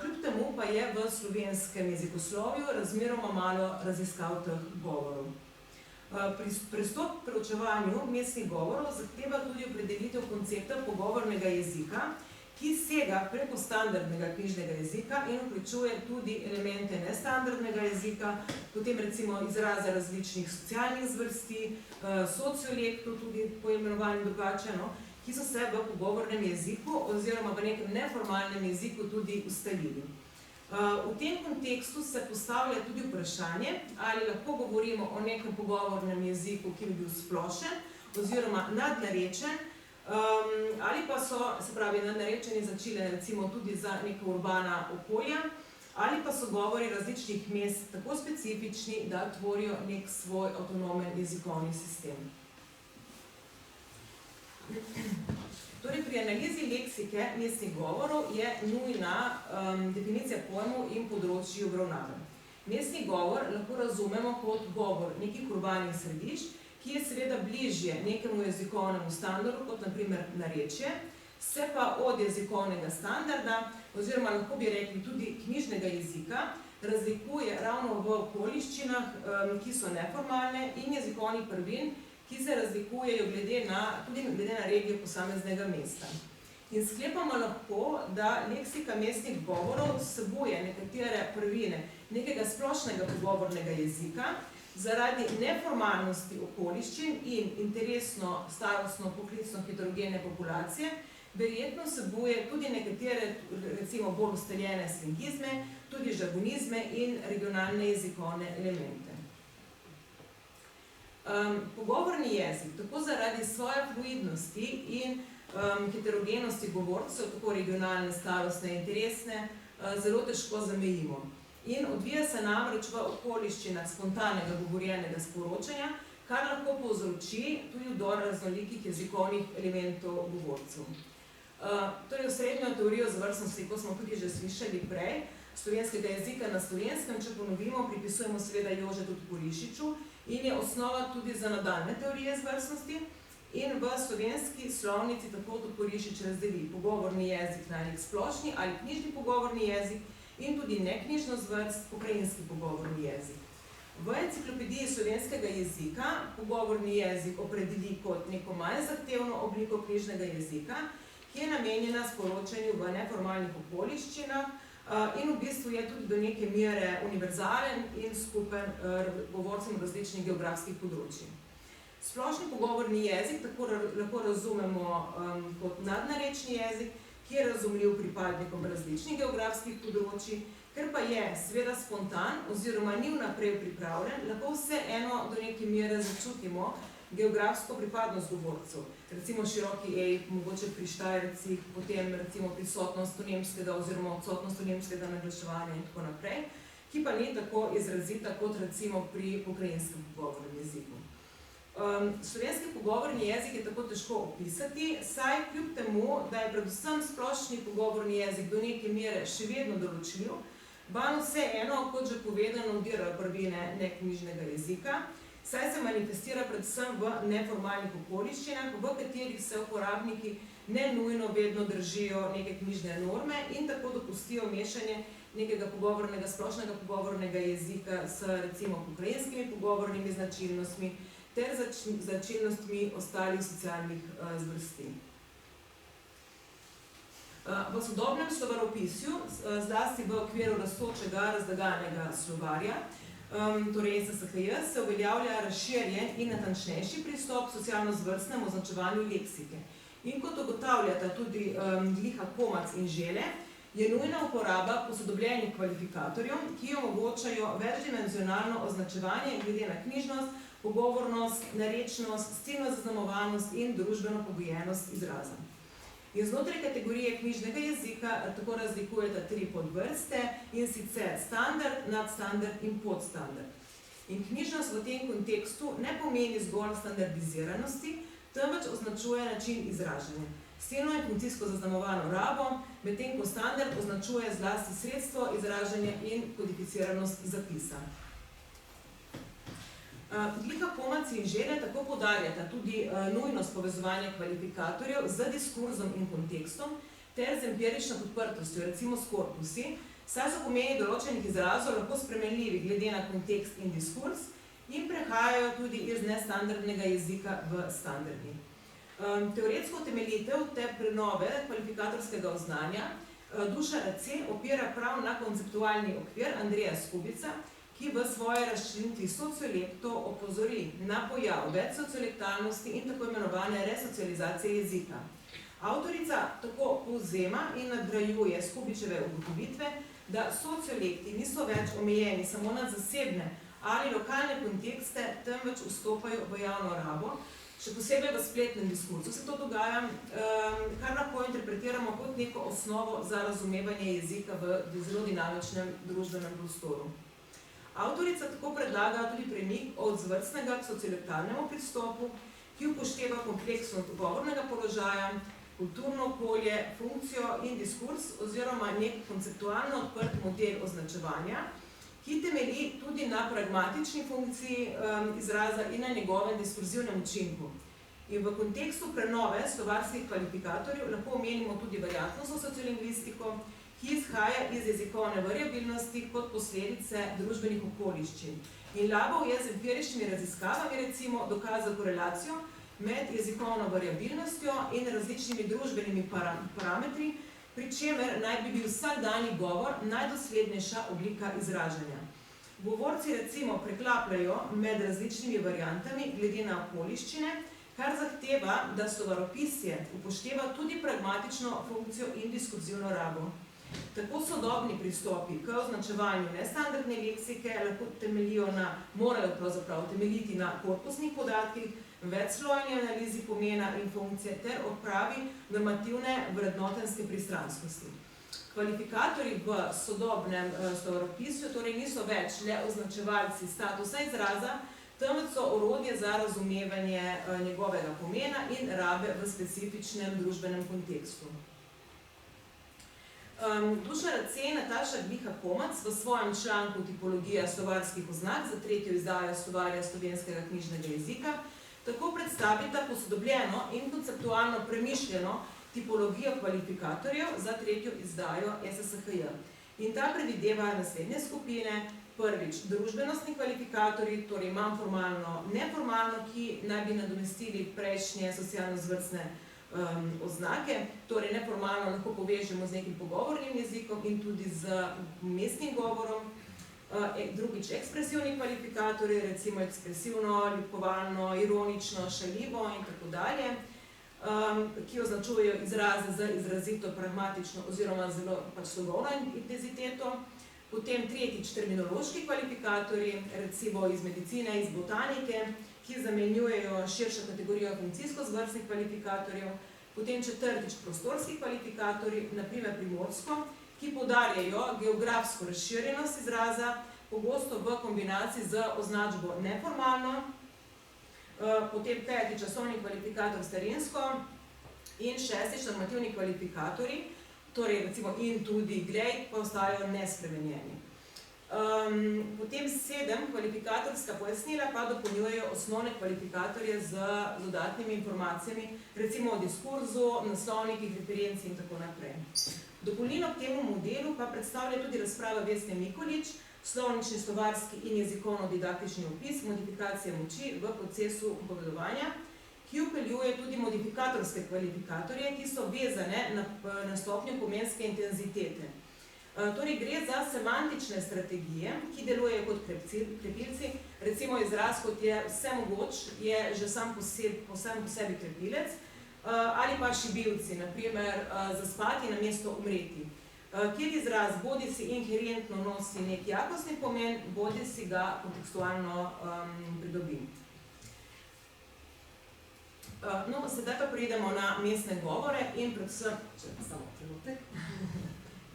Kljub temu pa je v slovenskem jezikoslovju razmeroma malo raziskav teh govorov. Pristop k preučevanju mestnih govorov zahteva tudi opredelitev koncepta pogovornega jezika, ki sega preko standardnega knjižnega jezika in vključuje tudi elemente nestandardnega jezika, potem recimo izraze različnih socialnih zvrsti, sociolektov, tudi poimenovanih drugače, ki so se v pogovornem jeziku oziroma v nekem neformalnem jeziku tudi ustalili. V tem kontekstu se postavlja tudi vprašanje, ali lahko govorimo o nekem pogovornem jeziku, ki bi bil splošen oziroma nadnarečen, ali pa so, se pravi, nadnarečeni značilni recimo tudi za neka urbana okolja, ali pa so govori različnih mest tako specifični, da tvorijo nek svoj avtonomen jezikovni sistem. Torej, pri analizi leksike mestnih govorov je nujna definicija pojmov in področij obravnave. Mestni govor lahko razumemo kot govor nekih urbanih središč, ki je seveda bližje nekemu jezikovnemu standardu, kot na primer narečje, se pa od jezikovnega standarda, oziroma lahko bi rekli tudi knjižnega jezika, razlikuje ravno v okoliščinah, ki so neformalne, in jezikovnih prvin, ki se razlikujejo tudi glede na regijo posameznega mesta. In sklepamo lahko, da leksika mestnih govorov vsebuje nekatere prvine nekega splošnega pogovornega jezika, zaradi neformalnosti okoliščin in interesno, starostno, poklicno heterogene populacije, verjetno vsebuje tudi nekatere, recimo bolj ustaljene slingizme, tudi žargonizme in regionalne jezikovne elemente. Pogovorni jezik, tako zaradi svoje fluidnosti in heterogenosti govorcev, tako regionalne, starostne, interesne, zelo težko zamejimo. In odvija se namreč v okoliščinah spontanega govorjenega sporočanja, kar lahko povzroči tudi vdor raznolikih jezikovnih elementov govorcev. Torej, osrednjo teorijo zvrstnosti, ko smo tudi že slišali prej, slovenskega jezika na slovenskem, če ponovimo, pripisujemo seveda Jožetu Toporišiču in je osnova tudi za nadaljne teorije zvrstnosti. In v slovenski slovnici tako Toporišič razdeli pogovorni jezik na nek splošni ali knjižni pogovorni jezik in tudi neknjižno zvrst pokrajinski pogovorni jezik. V enciklopediji slovenskega jezika pogovorni jezik opredeli kot neko manj zahtevno obliko knjižnega jezika, ki je namenjena sporočanju v neformalnih okoliščinah in v bistvu je tudi do neke mere univerzalen in skupen govorcem različnih geografskih področij. Splošni pogovorni jezik tako lahko razumemo kot nadnarečni jezik, ki je razumljiv pripadnikom različnih geografskih področij, ker pa je seveda spontan oziroma ni vnaprej pripravljen, lahko vseeno do neke mere začutimo geografsko pripadnost govorcev. Recimo široki ej, mogoče pri Štajercih, potem recimo prisotnost nemškega oziroma odsotnost nemškega naglaševanja in tako naprej, ki pa ni tako izrazita kot recimo pri pokrajinskem pogovornem jeziku. Slovenski pogovorni jezik je tako težko opisati, saj kljub temu, da je predvsem splošni pogovorni jezik do neke mere še vedno določljiv, vanj vseeno, kot že povedano, vdirajo prvine neknjižnega jezika, saj se manifestira predvsem v neformalnih okoliščinah, v katerih se uporabniki ne nujno vedno držijo neke knjižne norme in tako dopustijo mešanje nekega pogovornega, splošnega pogovornega jezika s recimo pokrajinskimi pogovornimi značilnostmi ter značilnostmi ostalih socialnih zvrsti. V sodobnem slovaropisju, zlasti v okviru rastočega razlaganega slovarja, torej SSHJ, se uveljavlja razširjen in natančnejši pristop socialno-zvrstnemu označevanju leksike. In kot ugotavljata tudi Gliha, Komac in Žele, je nujna uporaba posodobljenih kvalifikatorjev, ki omogočajo večdimenzionalno označevanje glede na knjižnost, pogovornost, narečnost, stilno zaznamovanost in družbeno pogojenost izraza. In znotraj kategorije knjižnega jezika tako razlikujeta 3 podvrste, in sicer standard, nadstandard in podstandard. In knjižnost v tem kontekstu ne pomeni zgolj standardiziranosti, temveč označuje način izražanja, stilno in funkcijsko zaznamovano rabo, medtem ko standard označuje zlasti sredstvo izražanja in kodificiranost zapisa. Gliha, Komac in Žele tako poudarjata tudi nujnost povezovanja kvalifikatorjev z diskurzom in kontekstom ter z empirično podprtostjo, recimo s korpusi, saj so pomeni določenih izrazov lahko spremenljivi glede na kontekst in diskurz in prehajajo tudi iz nestandardnega jezika v standardni. Teoretsko utemeljitev te prenove kvalifikatorskega oznanja Duša Race opira prav na konceptualni okvir Andreja Skubica, ki v svoji razčlenitvi sociolektov opozori na pojav večsociolektalnosti in tako imenovane resocializacije jezika. Avtorica tako povzema in nadgrajuje Skubičeve ugotovitve, da sociolekti niso več omejeni samo na zasebne ali lokalne kontekste, temveč vstopajo v javno rabo, še posebej v spletnem diskurzu se to dogaja, kar lahko interpretiramo kot neko osnovo za razumevanje jezika v zelo dinamičnem družbenem prostoru. Avtorica tako predlaga tudi premik od zvrstnega k sociolektalnemu pristopu, ki upošteva kompleksnost govornega položaja, kulturno okolje, funkcijo in diskurs oziroma nek konceptualno odprt model označevanja, ki temelji tudi na pragmatični funkciji izraza in na njegovem diskurzivnem učinku. In v kontekstu prenove slovarskih kvalifikatorjev lahko omenimo tudi variantnostno sociolingvistiko, ki izhaja iz jezikovne variabilnosti kot posledice družbenih okoliščin. In Labov je z empiričnimi raziskavami recimo dokazal korelacijo med jezikovno variabilnostjo in različnimi družbenimi parametri, pri čemer naj bi bil vsakdanji govor najdoslednejša oblika izražanja. Govorci recimo preklapljajo med različnimi variantami glede na okoliščine, kar zahteva, da slovaropisje upošteva tudi pragmatično funkcijo in diskurzivno rabo. Tako sodobni pristopi k označevanju nestandardne leksike lahko morajo pravzaprav temeljiti na korpusnih podatkih, večslojni analizi pomena in funkcije ter odpravi normativne vrednotenske pristranskosti. Kvalifikatorji v sodobnem slovaropisju torej niso več le označevalci statusa izraza, temveč so orodje za razumevanje njegovega pomena in rabe v specifičnem družbenem kontekstu. Dušar C. Nataša Gviha-Komac v svojem članku Tipologija slovarskih oznak za 3. izdajo Slovarja slovenskega knjižnega jezika tako predstavita posodobljeno in konceptualno premišljeno tipologijo kvalifikatorjev za 3. izdajo SSHJ. In ta predvideva naslednje skupine. Prvič, družbenostni kvalifikatorji, torej manj formalno, neformalno, ki naj bi nadomestili prejšnje socialno-zvrstne oznake, torej neformalno lahko povežemo z nekim pogovornim jezikom in tudi z mestnim govorom. Drugič, ekspresivni kvalifikatorji, recimo ekspresivno, ljubkovalno, ironično, šaljivo in tako dalje, ki označujejo izraze z izrazito pragmatično oziroma zelo slogovno intenziteto. Potem tretjič, terminološki kvalifikatorji, recimo iz medicine, iz botanike, ki zamenjujejo širšo kategorijo funkcijsko-zvrstnih kvalifikatorjev. Potem četrtič, prostorski kvalifikatorji, na primer primorsko, ki poudarjajo geografsko razširjenost izraza, pogosto v kombinaciji z označbo neformalno. Potem peti, časovni kvalifikator starinsko in šestič, normativni kvalifikatorji, torej recimo in tudi glej, pa ostajajo nespremenjeni. Potem 7 kvalifikatorska pojasnila pa dopolnjujejo osnovne kvalifikatorje z dodatnimi informacijami, recimo o diskurzu, naslovnikih, referenci in tako naprej. Dopolnilno k temu modelu pa predstavlja tudi razprava Vesne Mikolič, slovnični, slovarski in jezikovno-didaktični opis, modifikacija moči v procesu povedovanja, ki vpeljuje tudi modifikatorske kvalifikatorje, ki so vezane na stopnjo pomenske intenzitete. Torej gre za semantične strategije, ki delujejo kot krepilci, recimo izraz, kot je vsemogoč, je že sam po sebi krepilec, ali pa šibilci, naprimer zaspati namesto umreti, kjer izraz bodi si inherentno nosi nek jakostni pomen, bodi si ga kontekstualno pridobi. No, sedaj pa prejdemo na mestne govore in predvsem, če pa samo trenutek,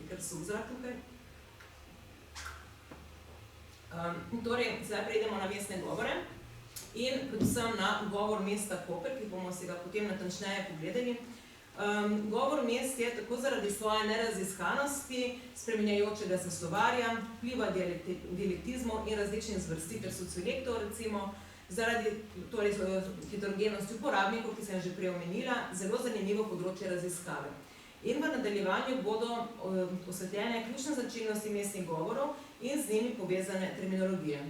ker so vzrak tukaj. Torej, sedaj prejdemo na mestne govore in predvsem na govor mesta Koper, ki bomo se ga potem natančneje pogledali. Govor mest je tako zaradi svoje neraziskanosti, spreminjajočega se slovarja, vpliva dialektizmov in različnih zvrsti ter sociolektov, recimo, zaradi heterogenosti uporabnikov, ki sem že prej omenila, zelo zanimivo področje raziskave. In v nadaljevanju bodo osvetljene ključne značilnosti mestnih govorov in z njimi povezane terminologije.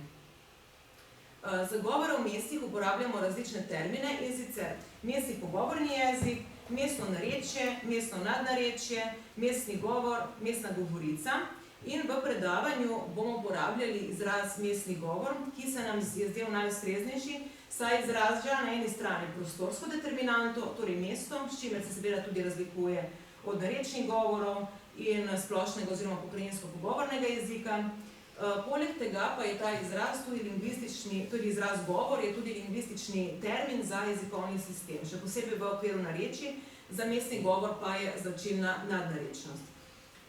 Za govore v mestih uporabljamo različne termine, in sicer mestni pogovorni jezik, mestno narečje, mestno nadnarečje, mestni govor, mestna govorica. In v predavanju bomo uporabljali izraz mestni govor, ki se nam je zdel najustreznejši, saj izraža na eni strani prostorsko determinanto, torej mesto, s čimer se seveda tudi razlikuje od narečnih govorov in splošnega oziroma pokrajinsko-pogovornega jezika. Poleg tega pa je ta izraz tudi lingvistični, tudi izraz govor je tudi lingvistični termin za jezikovni sistem, še posebej v okviru narečij, za mestni govor pa je značilna nadnarečnost.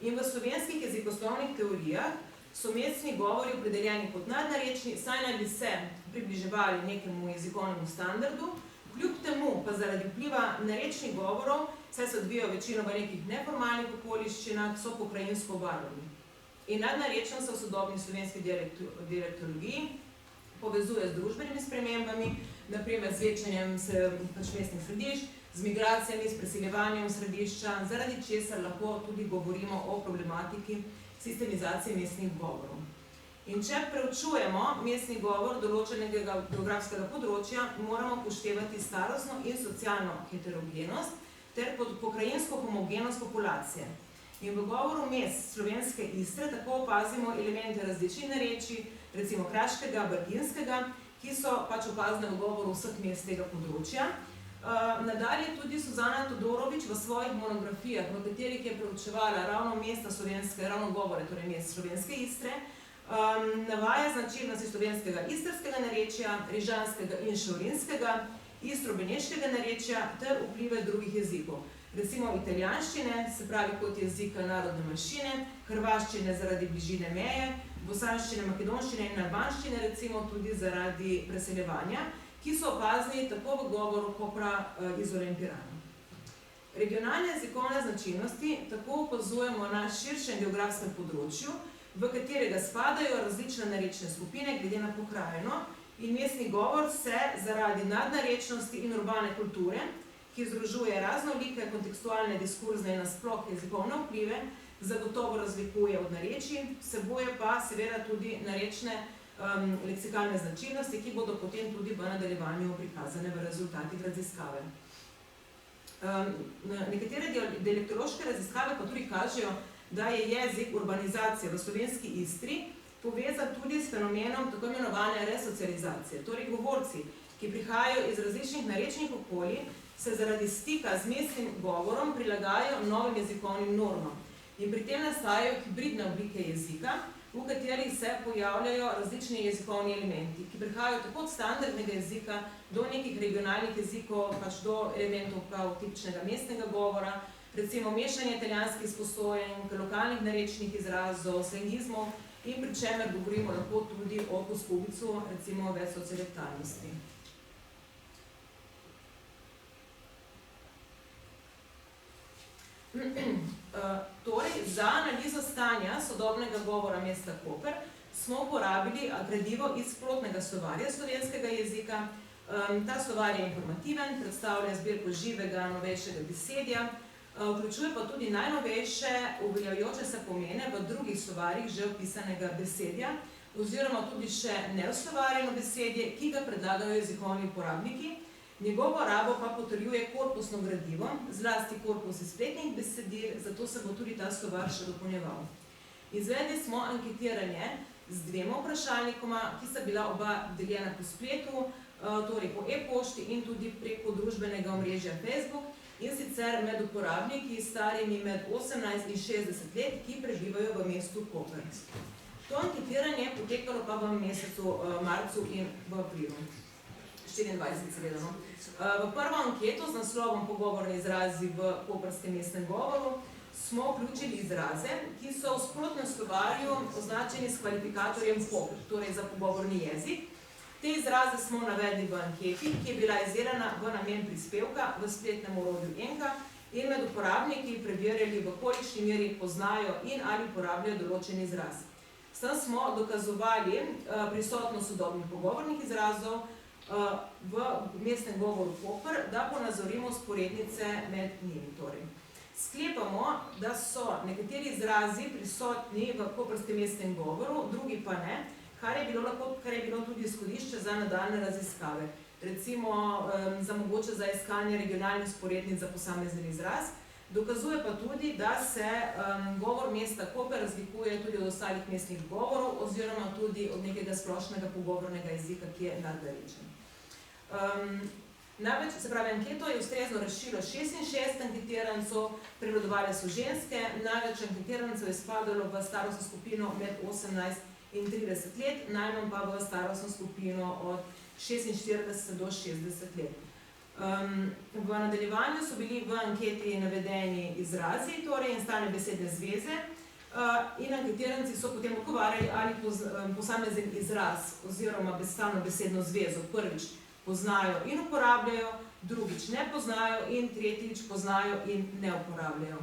In v slovenskih jezikoslovnih teorijah so mestni govori opredeljeni kot nadnarečni, saj naj bi se približevali nekemu jezikovnemu standardu, kljub temu pa zaradi vpliva narečnih govorov, saj se odvijajo večino v nekih neformalnih okoliščinah, so pokrajinsko obarvani. in nadnarečnost se v sodobni slovenski dialektologiji povezuje z družbenimi spremembami, naprimer z večanjem mestnih središč, z migracijami, s preseljevanjem središča, zaradi česar lahko tudi govorimo o problematiki sistemizacije mestnih govorov. In če preučujemo mestni govor določenega geografskega področja, moramo upoštevati starostno in socialno heterogenost ter pokrajinsko homogenost populacije. In v govoru mest slovenske Istre tako opazimo elemente različnih narečij, recimo kraškega, brginskega, ki so pač opazne v govoru vseh mest tega področja. Nadalje tudi Suzana Todorović v svojih monografijah, v katerih je preučevala ravno mesta slovenske, ravno govore, torej mest slovenske Istre, navaja značilnosti slovenskega istrskega narečja, rižanskega in šavrinskega, istro-beneškega narečja ter vplive drugih jezikov. Recimo italijanščine, se pravi kot jezika narodne manjšine, hrvaščine zaradi bližine meje, bosanščine, makedonščine in albanščine recimo tudi zaradi preseljevanja, ki so opazni tako v govoru Kopra, Izole in Pirana. Regionalne jezikovne značilnosti tako opazujemo na širšem geografskem področju, v katerega spadajo različne narečne skupine glede na pokrajino in mestni govor se zaradi nadnarečnosti in urbane kulture, ki združuje raznolike kontekstualne, diskurzne in nasploh jezikovne vplive, zagotovo razlikuje od narečij, vsebuje pa seveda tudi narečne leksikalne značilnosti, ki bodo potem tudi v nadaljevanju prikazane v rezultatih raziskave. Nekatere dialektološke raziskave pa tudi kažejo, da je jezik urbanizacije v slovenski Istri povezan tudi s fenomenom tako imenovane resocializacije. Torej govorci, ki prihajajo iz različnih narečnih okolij, se zaradi stika z mestnim govorom prilagajajo novim jezikovnim normam. In pri tem nastajajo hibridne oblike jezika, v katerih se pojavljajo različni jezikovni elementi, ki prihajajo tako od standardnega jezika do nekih regionalnih jezikov, pač do elementov prav tipičnega mestnega govora, recimo mešanje italijanskih sposojenk, lokalnih narečnih izrazov, slengizmov in pri čemer govorimo lahko tudi o poskubicu, recimo več sociolektalnosti. Torej, za analizo stanja sodobnega govora mesta Koper smo uporabili gradivo iz sprotnega slovarja slovenskega jezika. Ta slovar je informativen, predstavlja zbirko živega, novejšega besedja, vključuje pa tudi najnovejše uveljavljajoče se pomene v drugih slovarjih že opisanega besedja, oziroma tudi še neoslovarjeno besedje, ki ga predlagajo jezikovni uporabniki. Njegovo rabo pa potrjuje korpusno gradivo, zlasti korpus iz spletnih besedil, zato se bo tudi ta slovar še dopolnjeval. Izvedli smo anketiranje z dvema vprašalnikoma, ki sta bila oba deljena po spletu, torej po e-pošti in tudi preko družbenega omrežja Facebook, in sicer med uporabniki starimi med 18 in 60 let, ki prebivajo v mestu Koper. To anketiranje je potekalo pa v mesecu marcu in v aprilu. 24 seveda, no. V prvo anketo z naslovom Pogovorni izrazi v koprskem mestnem govoru smo vključili izraze, ki so v sprotnem slovarju označeni s kvalifikatorjem Koper, torej za pogovorni jezik. Te izraze smo navedli v anketi, ki je bila izdelana v namen prispevka v spletnem orodju Enka in med uporabniki preverjali, v kolikšni meri poznajo in ali uporabljajo določen izraz. S tem smo dokazovali prisotnost sodobnih pogovornih izrazov v mestnem govoru Koper, da ponazorimo vzporednice med njimi. Sklepamo, da so nekateri izrazi prisotni v koprskem mestnem govoru, drugi pa ne, kar je bilo tudi izhodišče za nadaljnje raziskave. Recimo za mogoče za iskanje regionalnih vzporednic za posamezen izraz. Dokazuje pa tudi, da se govor mesta Koper razlikuje tudi od ostalih mestnih govorov oziroma tudi od nekega splošnega pogovornega jezika, ki je nadrečen. Največ, se pravi, anketo je ustrezno rešilo 66 anketirancov, prevladovale so ženske, največ anketirancev je spadalo v starostno skupino med 18 in 30 let, najmanj pa v starostno skupino od 46 do 60 let. V nadaljevanju so bili v anketi navedeni izrazi, torej in stalne besedne zveze, in anketiranci so potem odgovarjali, ali posamezen izraz oziroma stalno besedno zvezo prvič poznajo in uporabljajo, drugič ne poznajo in tretjič poznajo in ne uporabljajo.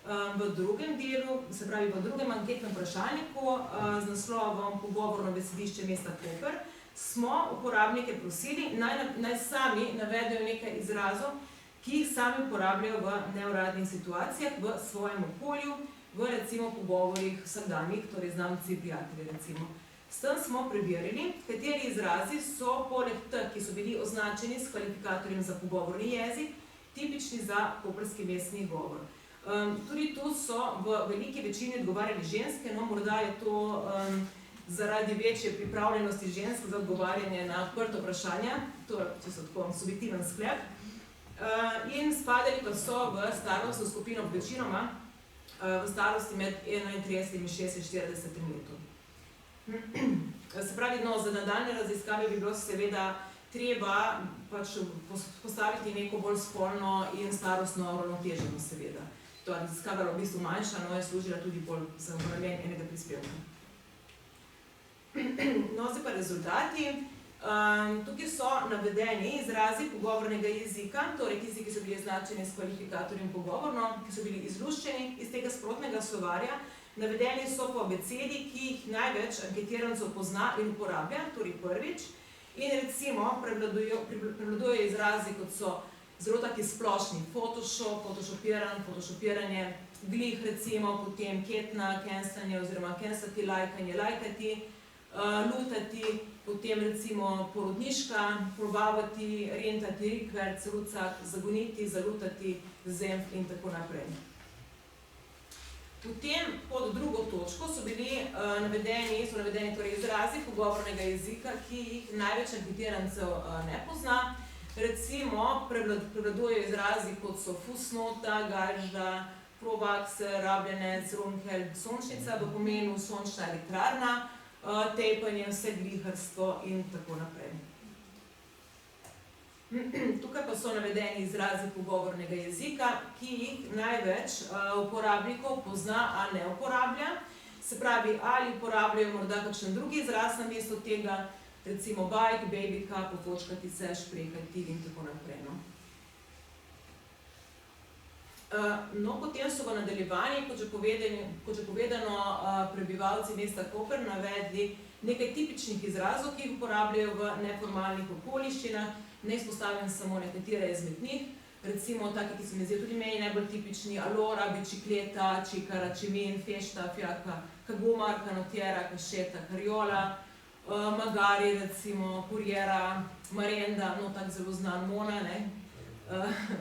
v drugem delu, se pravi v drugem anketnem vprašalniku z naslovom Pogovorno besedišče mesta Koper, smo uporabnike prosili, naj sami navedejo nekaj izrazov, ki jih sami uporabljajo v neuradnih situacijah, v svojem okolju, v recimo pogovorih vsakdanjih, torej znamci, prijatelji recimo. S tem smo preverili, kateri izrazi so poleg teh, ki so bili označeni s kvalifikatorjem za pogovorni jezik, tipični za koprski mestni govor. Tudi tu so v veliki večini odgovarjali ženske, no morda je to zaradi večje pripravljenosti žensk za odgovarjanje na odprta vprašanja, to je čisto tako subjektiven sklep, in spadali pa so v starostno skupino večinoma v starosti med 31 in 46 letom. Se pravi, no, za nadaljne raziskave bi bilo seveda treba pač postaviti neko bolj spolno in starostno uravnoteženo seveda. To raziskava je v bistvu manjša, no je služila tudi bolj za namen enega prispevka. No, zdaj pa rezultati. Tukaj so navedeni izrazi pogovornega jezika, torej tisti, ki so bili označeni s kvalifikatorjem pogovorno, ki so bili izluščeni iz tega sprotnega slovarja. Navedeni so po abecedi, ki jih največ anketirancev pozna in uporablja, torej prvič. In recimo prevladujejo izrazi, kot so zelo taki splošni Photoshop, photoshopiran, photoshopiranje, glih recimo, potem ketna, cancelanje oziroma cancelati, lajkanje, lajkati, lutati, potem recimo porodniška, probavati, rentati, rikverc, rucak, zagoniti, zalutati, zemf in tako naprej. Potem pod drugo točko so bili navedeni torej izrazi pogovornega jezika, ki jih največ anketirancev ne pozna. Recimo prevladujejo izrazi, kot so fusnota, gažda, provakser, rabljenec, runkelj, sončnica v pomenu sončna elektrarna, tejpanje, vsegliharstvo in tako naprej. Tukaj pa so navedeni izrazi pogovornega jezika, ki jih največ uporabnikov pozna, a ne uporablja. Se pravi, ali uporabljajo morda kakšen drugi izraz namesto tega, recimo bajk, bejbika, potočkati se, šprekati in tako naprej. No, potem so v nadaljevanju, kot že povedano, prebivalci mesta Koper navedli nekaj tipičnih izrazov, ki jih uporabljajo v neformalnih okoliščinah. Ne izpostavim samo nekatere izmed njih, recimo take, ki se mi zdijo tudi meni najbolj tipični: alora, bicikleta, čikara, čimin, fešta, fjaka, kagumar, kanotjera, kašeta, karjola, magari, recimo, kurjera, marenda, no tak zelo znan mona, ne?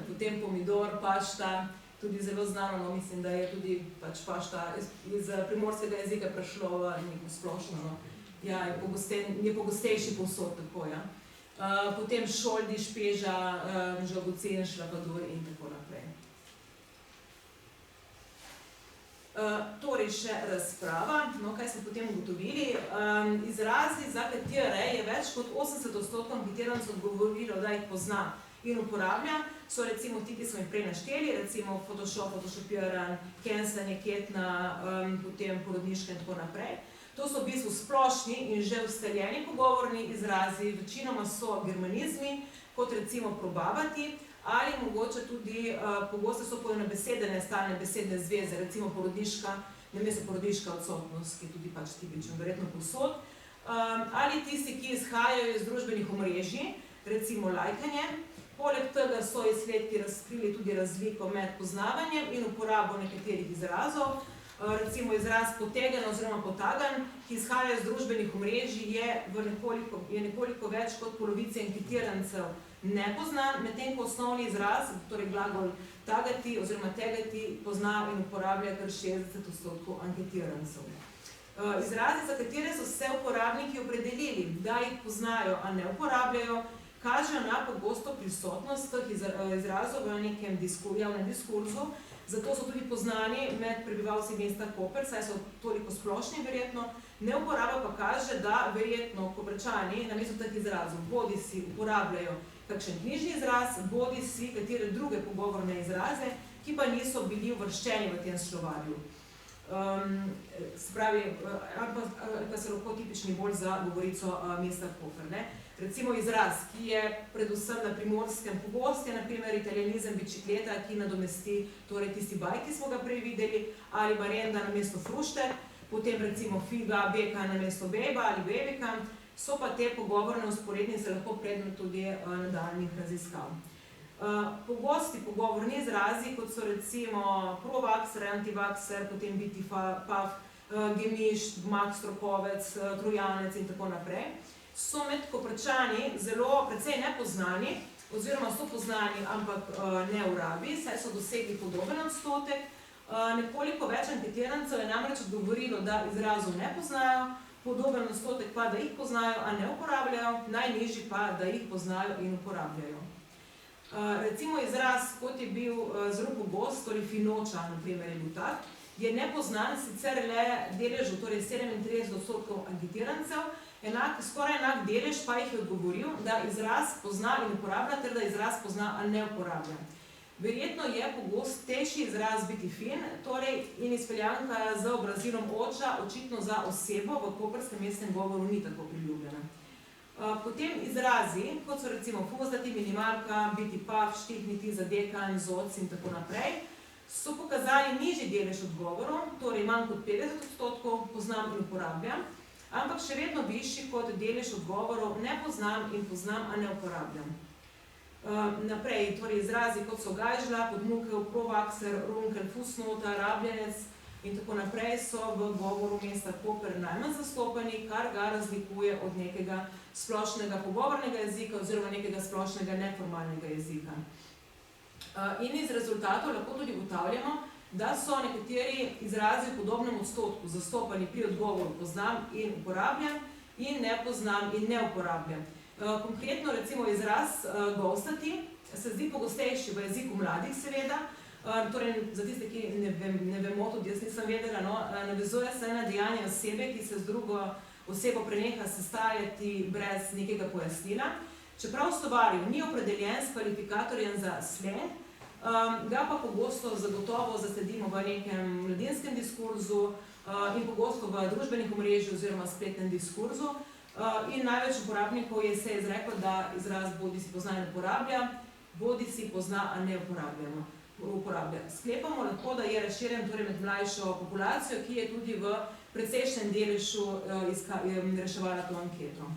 Potem pomidor, pašta, tudi zelo znano, no mislim, da je tudi pač pašta iz primorskega jezika prešlo v neko splošno, no. Ja, je pogostejši povsod tako, ja. Potem šoldi, špeža, žalgocen, šlapadur in tako naprej. Torej še razprava, no kaj smo potem ugotovili. Izrazi, za katere je več kot 80% anketirancev odgovorilo, da jih pozna in uporablja, so recimo ti, ki smo jih prej našteli, recimo Photoshop, photoshopiran, cancelanje, ketna, potem porodniška in tako naprej. To so v bistvu splošni in že ustaljeni pogovorni izrazi, večinoma so germanizmi, kot recimo probavati, ali mogoče tudi pogosto so poenobesedene stalne besedne zveze, recimo porodniška, namesto porodniška odsotnost, ki je tudi pač tipičen, verjetno povsod, ali tisti, ki izhajajo iz družbenih omrežij, recimo lajkanje. Poleg tega so izsledki razkrili tudi razliko med poznavanjem in uporabo nekaterih izrazov. Recimo izraz potegan oziroma potagan, ki izhaja iz družbenih omrežij, je nekoliko več kot polovice anketirancev nepoznan, medtem ko osnovni izraz, torej glagol tagati oziroma tegati, pozna in uporablja kar 60% anketirancev. Izrazi, za katere so se uporabniki opredelili, da jih poznajo, a ne uporabljajo, kažejo na pogosto prisotnost teh izrazov v nekem javnem diskurzu, zato so tudi poznani med prebivalci mesta Koper, saj so toliko splošni verjetno. Neuporaba pa kaže, da verjetno Koprčani namesto teh izrazov bodi si uporabljajo kakšen knjižni izraz, bodi si katere druge pogovorne izraze, ki pa niso bili uvrščeni v tem slovarju. se pravi, ali pa so lahko tipični bolj za govorico mesta Koper. Ne? Recimo izraz, ki je predvsem na Primorskem pogost, je na primer italijanizem bicikleta, ki nadomesti torej tisti baj, ki smo ga prej videli, ali marenda na mesto fruštek, potem recimo figa, beka na mesto bejba ali bebika, so pa te pogovorne usporednice lahko predmet tudi nadaljnjih raziskav. Pogosti pogovorni izrazi, kot so recimo provakser, antivakser, potem biti pav, gemišt, mak, strokovec, trojanec in tako naprej, so med Koprčani zelo precej nepoznani, oziroma so poznani, ampak ne v rabi, saj so dosegli podoben odstotek. Nekoliko več anketirancev je namreč odgovorilo, da izrazov ne poznajo, podoben odstotek pa, da jih poznajo, a ne uporabljajo, najnižji pa, da jih poznajo in uporabljajo. Recimo izraz, kot je bil zelo pogost, torej finoča, na primer je bil tak, je nepoznan sicer le deležu, torej 37% anketirancev, skoraj enak delež pa jih je odgovoril, da izraz pozna in uporablja, ter da izraz pozna ali ne uporablja. Verjetno je pogostejši izraz biti fin, torej in izpeljanka z obrazilom oča očitno za osebo v koprskem mestnem govoru ni tako priljubljena. Potem izrazi, kot so recimo fuzdati, minimalka, biti pav, štihniti, zadekan, zoc in tako naprej, so pokazali nižji delež odgovorov, torej manj kot 50% poznam in uporabljam, ampak še vedno višji kot delež odgovorov ne poznam in poznam, a ne uporabljam. Naprej, torej izrazi kot so gajžla, podmukel, provakser, runkel, fusnota, rabljenec in tako naprej so v govoru mesta Koper najmanj zastopani, kar ga razlikuje od nekega splošnega pogovornega jezika oziroma nekega splošnega neformalnega jezika. In iz rezultatov lahko tudi ugotavljamo, da so nekateri izrazi v podobnem odstotku zastopani pri odgovoru poznam in uporabljam in ne poznam in ne uporabljam. Konkretno recimo izraz gostati se zdi pogostejši v jeziku mladih seveda, torej za tiste, ki ne vemo, tudi jaz nisem vedela, navezuje se na dejanje osebe, ki se z drugo osebo preneha sestajati brez nekega pojasnila. Čeprav v slovarju ni opredeljen s kvalifikatorjem za sleng, ga pa pogosto zagotovo zasledimo v nekem mladinskem diskurzu in pogosto v družbenih omrežjih oziroma spletnem diskurzu. In največ uporabnikov se je izreklo, da izraz bodi si pozna in uporablja, bodi si pozna, a ne uporablja. Sklepamo lahko, da je razširjen torej med mlajšo populacijo, ki je tudi v precejšnjem deležu reševala to anketo.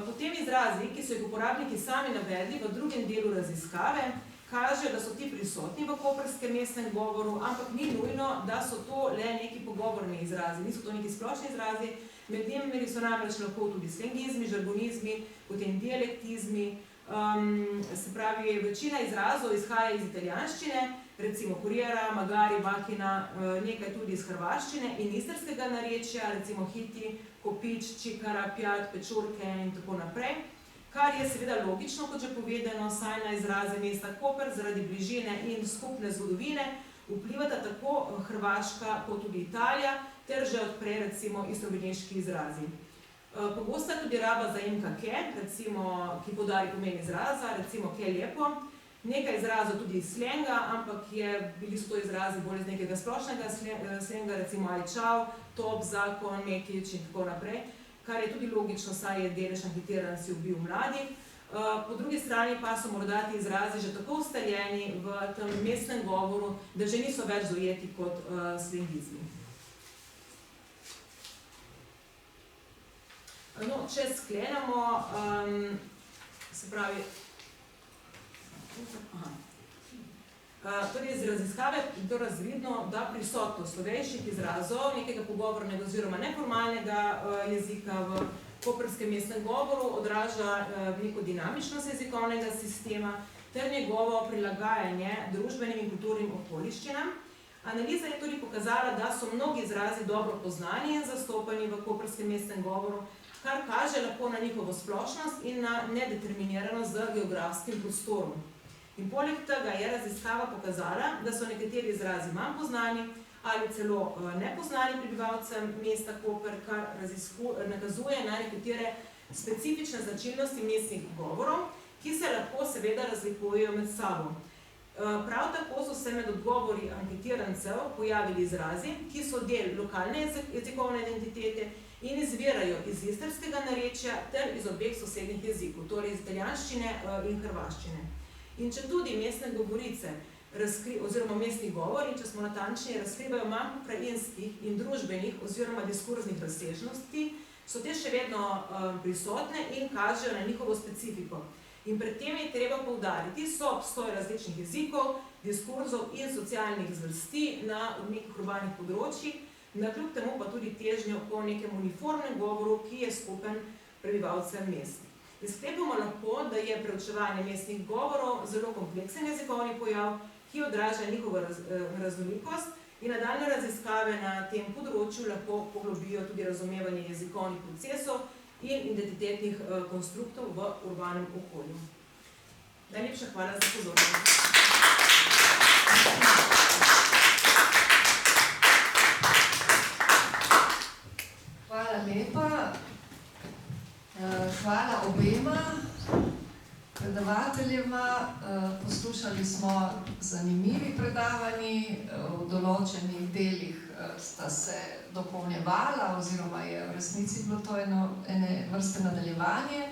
Potem izrazi, ki so jih uporabniki sami navedli v drugem delu raziskave, kaže, da so ti prisotni v koprskem mestnem govoru, ampak ni nujno, da so to le neki pogovorni izrazi, niso to neki splošni izrazi, med njimi so namreč lahko tudi slengizmi, žargonizmi, potem dialektizmi, se pravi, večina izrazov izhaja iz italijanščine, recimo kuriera, magari, bakina, nekaj tudi iz hrvaščine in istrskega narečja, recimo hiti, kopič, čikara, pjat, pečurke in tako naprej. Kar je seveda logično, kot že povedano, saj na izraze mesta Koper zaradi bližine in skupne zgodovine vplivata tako Hrvaška kot tudi Italija, ter že odprej recimo istovedniški izrazi. Pogosta je tudi raba zaimka ke, recimo, ki podari pomen izraza, recimo ke lepo, nekaj izrazov tudi iz slenga, ampak bili so to izrazi bolj iz nekega splošnega slenga, recimo aj čau, top, zakon, mekič in tako naprej, kar je tudi logično, saj je delež anketirancev bil mladi. Po drugi strani pa so morda ti izrazi že tako ustaljeni v tem mestnem govoru, da že niso več dojeti kot slengizmi. No, če sklenemo, se pravi, torej iz raziskave je to razvidno, da prisotnost slovejših izrazov, nekega pogovornega oziroma neformalnega jezika v koprskem mestnem govoru odraža neko dinamičnost jezikovnega sistema ter njegovo prilagajanje družbenim in kulturnim okoliščinam. Analiza je tudi pokazala, da so mnogi izrazi dobro poznani in zastopani v koprskem mestnem govoru, kar kaže lahko na njihovo splošnost in na nedeterminiranost z geografskim prostorom. In poleg tega je raziskava pokazala, da so nekateri izrazi manj poznani ali celo nepoznani prebivalcem mesta Koper, kar nakazuje na nekatere specifične značilnosti mestnih govorov, ki se lahko seveda razlikujejo med sabo. Prav tako so se med odgovori anketirancev pojavili izrazi, ki so del lokalne jezikovne identitete in izvirajo iz istrskega narečja ter iz obeh sosednjih jezikov, torej iz italijanščine in hrvaščine. In če tudi mestne govorice oziroma mestni govori, če smo natančni, razkrivajo manj pokrajinskih in družbenih oziroma diskurznih razsežnosti, so te še vedno prisotne in kažejo na njihovo specifiko. In pred tem je treba poudariti obstoj različnih jezikov, diskurzov in socialnih zvrsti na nekih urbanih področjih, nakljub temu pa tudi težnjo po nekem uniformnem govoru, ki je skupen prebivalcem mest. Sklepamo lahko, da je preučevanje mestnih govorov zelo kompleksen jezikovni pojav, ki odraža njihovo raznolikost in nadaljnje raziskave na tem področju lahko poglobijo tudi razumevanje jezikovnih procesov in identitetnih konstruktov v urbanem okolju. Najlepša hvala za pozornost. Hvala lepa. Hvala obema predavateljema. Poslušali smo zanimivi predavanji, v določenih delih sta se dopolnjevala oziroma je v resnici bilo to ene vrste nadaljevanje,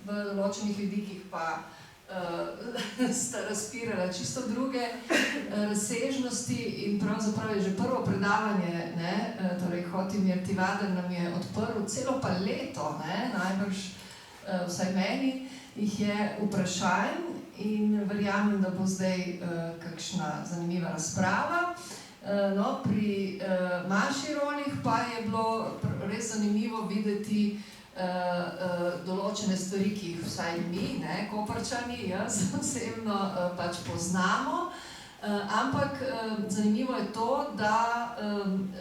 v določenih vidikih pa sta razpirala čisto druge razsežnosti in pravzaprav je že prvo predavanje, torej Hotimir Tivaden nam je odprl celo paleto, najbrž vsaj meni, jih je vprašanj in verjamem, da bo zdaj kakšna zanimiva razprava. No, pri Maši Rolih pa je bilo res zanimivo videti določene stvari, ki jih vsaj mi, Koprčani, jaz osebno pač poznamo, ampak zanimivo je to, da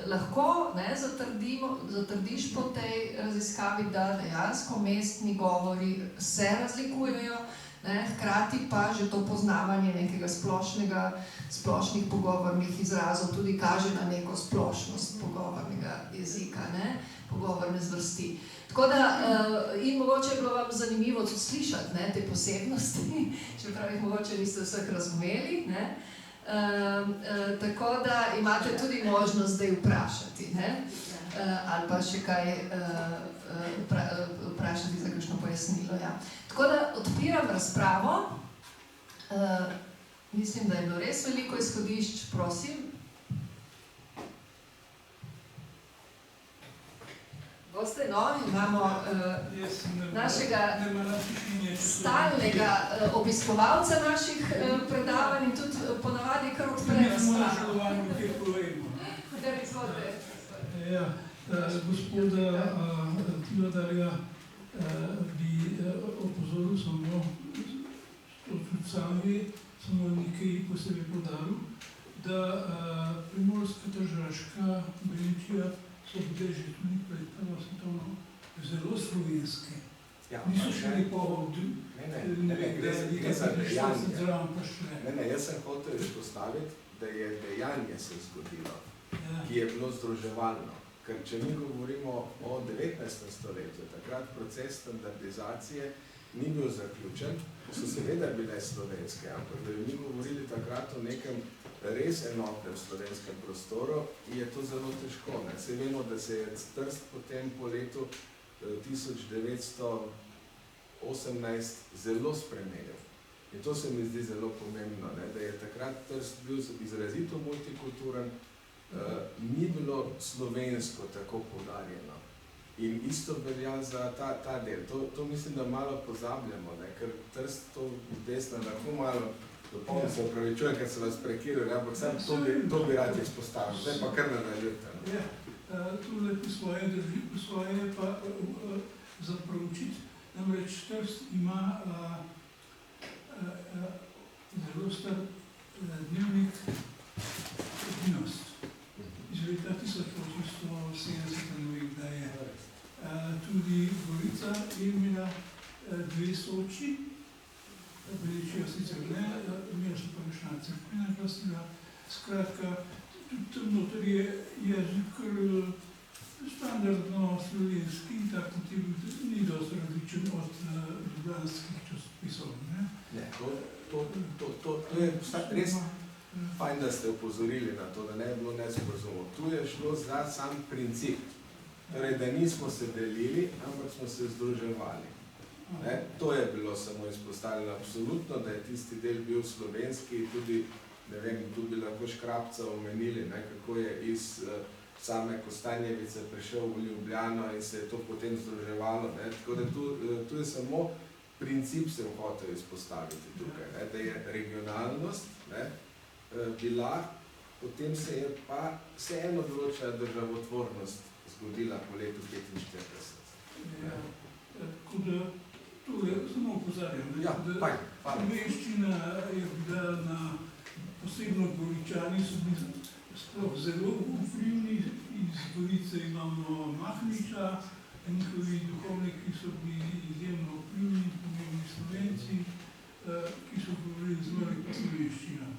lahko zatrdiš po tej raziskavi, da dejansko mestni govori se razlikujejo, hkrati pa že to poznavanje nekega splošnih pogovornih izrazov tudi kaže na neko splošnost pogovornega jezika, pogovorne zvrsti. Tako da, in mogoče je bilo vam zanimivo tudi slišati te posebnosti, čeprav jih mogoče niste vseh razumeli, tako da imate tudi možnost zdaj vprašati, ali pa še kaj vprašati za kakšno pojasnilo. Tako da odpiram razpravo. Mislim, da je bilo res veliko izhodišč, prosim. Boste, imamo našega stalnega obiskovalca naših predavanj in tudi ponavadi kar odpre razpravo. Gospoda Tivadarja bi opozoril samo, to tudi sami, samo nekaj posebej podaril, da Primorska, Tržaška, Benečija so bile že tudi pred prvo svetovno zelo slovenske. Niso šli po Jaz sem hotel izpostaviti, da je dejanje se zgodilo, ki je bilo združevalno. Ker če mi govorimo o 19. stoletju, takrat proces standardizacije ni bil zaključen, so seveda bile slovenske, ampak da bi mi govorili takrat o nekem res enotnem slovenskem prostoru, je to zelo težko. Saj vemo, da se je Trst potem po letu 1918 zelo spremenil. In to se mi zdi zelo pomembno, da je takrat Trst bil izrazito multikulturen, ni bilo slovensko tako poudarjeno. In isto velja za ta del. To mislim, da malo pozabljamo, ker Trst to desno lahko malo dopolno se upravičujem, ker se vas prekiral, ampak sam to bi rad izpostavil. Zdaj pa kar nadaljujte. Tule po svoje drži, po svoje pa za proučiti. Namreč Trst ima zelo star dnevnik Edinost. Iz leta 1870, da je tudi Gorica je imela dve Soči, Benečija sicer ne, imela so pa še cerkvena glasila. Skratka, tudi noter je jezik standardno slovenski in tak motiv ni dosti različen od ljubljanskih časopisov. To je res da ste opozorili na to, da ne bi bilo nesporazumov. Tu je šlo za sam princip. Torej, da nismo se delili, ampak smo se združevali. To je bilo samo izpostavljeno absolutno, da je tisti del bil slovenski, tudi, ne vem, tu bi lahko Škrabca omenili, kako je iz same Kostanjevice prišel v Ljubljano in se je to potem združevalo. Tako da tu je samo princip sem hotel izpostaviti tukaj, da je regionalnost bila, potem se je pa vseeno določena državotvornost zgodila po letu 1945. Tako da to je samo opozarjam, da slovenščina je bila na posebno Goričani, so bili sploh zelo vplivni, iz Gorice imamo Mahniča, njihovi duhovniki so bili izjemno vplivni, pomembni Slovenci, ki so govorili zelo lepo slovenščino.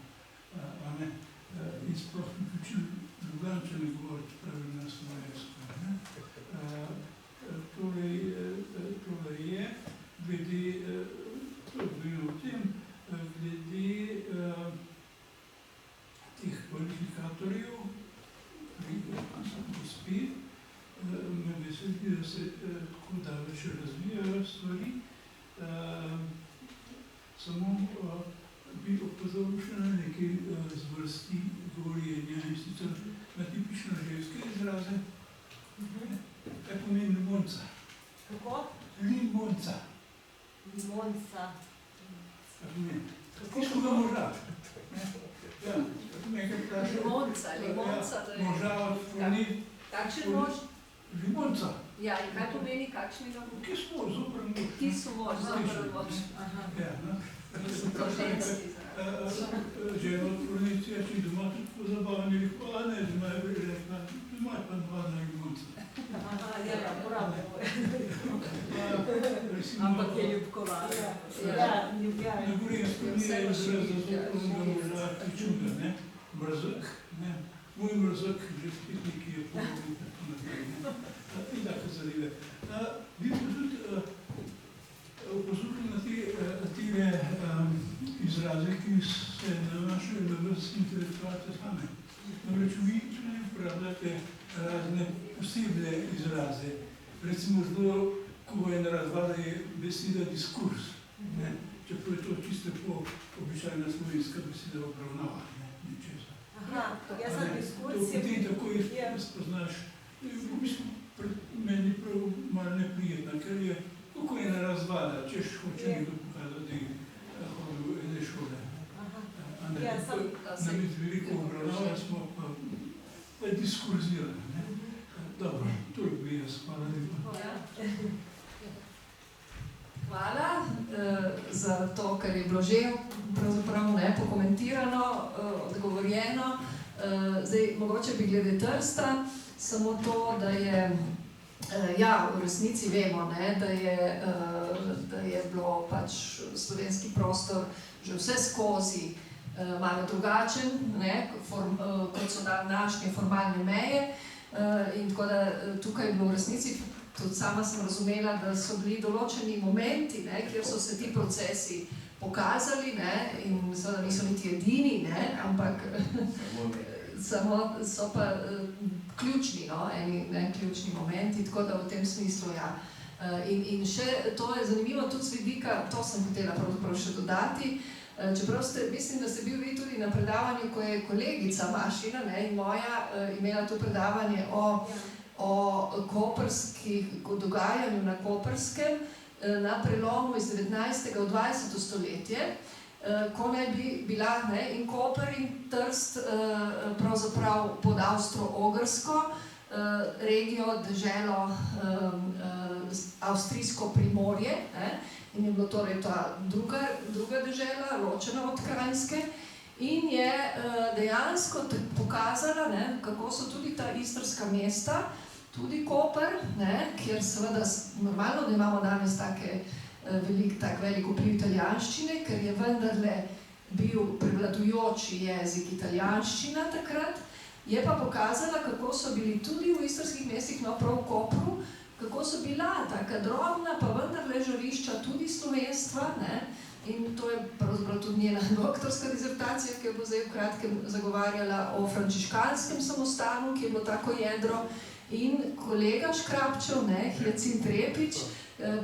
In sploh učili Ljubljančane govoriti pravilno slovensko. Tole je, glede, to je bilo o tem, glede teh kvalifikatorjev, gospe, me veseli, da se tako daleč razvijajo stvari. Samo bi opozoril še na nekaj zvrsti govorjenja, in sicer na tipično ženske izraze. Kaj pomeni limonca? Kako? Limonca. Limonca. Kaj pomeni? Tiskega moža. Ja, nekaj vprašaj. Limonca, da je... Moža od Froni. Kakšen mož? Limonca. Ja, in kaj pomeni kakšnega mož? Kje smo, zopr mož. Kje so mož, zopr mož. Ja, no. So to ženski izraz. Žena od Fronicija, če doma tudi pozabavni, rekla, ne, doma je bi rekla, doma je pa dva na limonca. Ja, porabno. Ampak je ljubkovala. Ja, ljubljala. Na Gorenjsko ni izraz za zoprnega moža, ki čuda, ne? Mrzek, ne? Moj mrzek, že spitnik je podobni, tako naprej, ne? In tako zadeve. Vi pa tudi opozorili na te izraze, ki se nanašajo na vas intelektualce same. Namreč vi tudi uporabljate razne posebne izraze. Recimo zelo, ko je narazvada, je beseda diskurs. Čeprav je to čisto po običajna slovenska beseda obravnava. Jaz sem diskurs. To potem tako spoznaš. V bistvu meni prav malo neprijetna, ker je, kako je narazvada, češ hoče nekdo pokazati hodil ene šole. Namit veliko obravnava smo pa diskurzirali. Dobro, to bi jaz, hvala lepa. Hvala za to, kar je bilo že pravzaprav pokomentirano, odgovorjeno. Zdaj, mogoče bi glede Trsta, samo to, da je, ja, v resnici vemo, da je bilo pač slovenski prostor že vse skozi malo drugačen, kot so današnje formalne meje. In tako da tukaj je bilo v resnici, tudi sama sem razumela, da so bili določeni momenti, kjer so se ti procesi pokazali, in seveda niso niti edini, ampak samo so pa ključni, eni ključni momenti, tako da v tem smislu, ja. In še to je zanimivo tudi z vidika, to sem hotela pravzaprav še dodati, čeprav mislim, da ste bil vi tudi na predavanju, ko je kolegica Mašina in moja imela to predavanje o dogajanju na Koperskem na prelomu iz 19. v 20. stoletje, ko naj bi bila in Koper in Trst pravzaprav pod Avstro-Ogrsko regijo, deželo avstrijsko Primorje, in je bilo torej ta druga dežela, ločena od Kranjske, in je dejansko pokazala, kako so tudi ta istrska mesta, tudi Koper, kjer seveda normalno, da imamo danes tak velik vpliv italijanščine, ker je vendarle bil prevladujoči jezik italijanščina takrat, je pa pokazala, kako so bili tudi v istrskih mestih, prav v Kopru, kako so bila taka drobna, pa vendarle žarišča tudi slovenstva, in to je pravzaprav tudi njena doktorska dizertacija, ki jo bo zdaj v kratkem zagovarjala o frančiškanskem samostanu, ki je bilo tako jedro. In kolega Škrabčev, Hyacint Repić,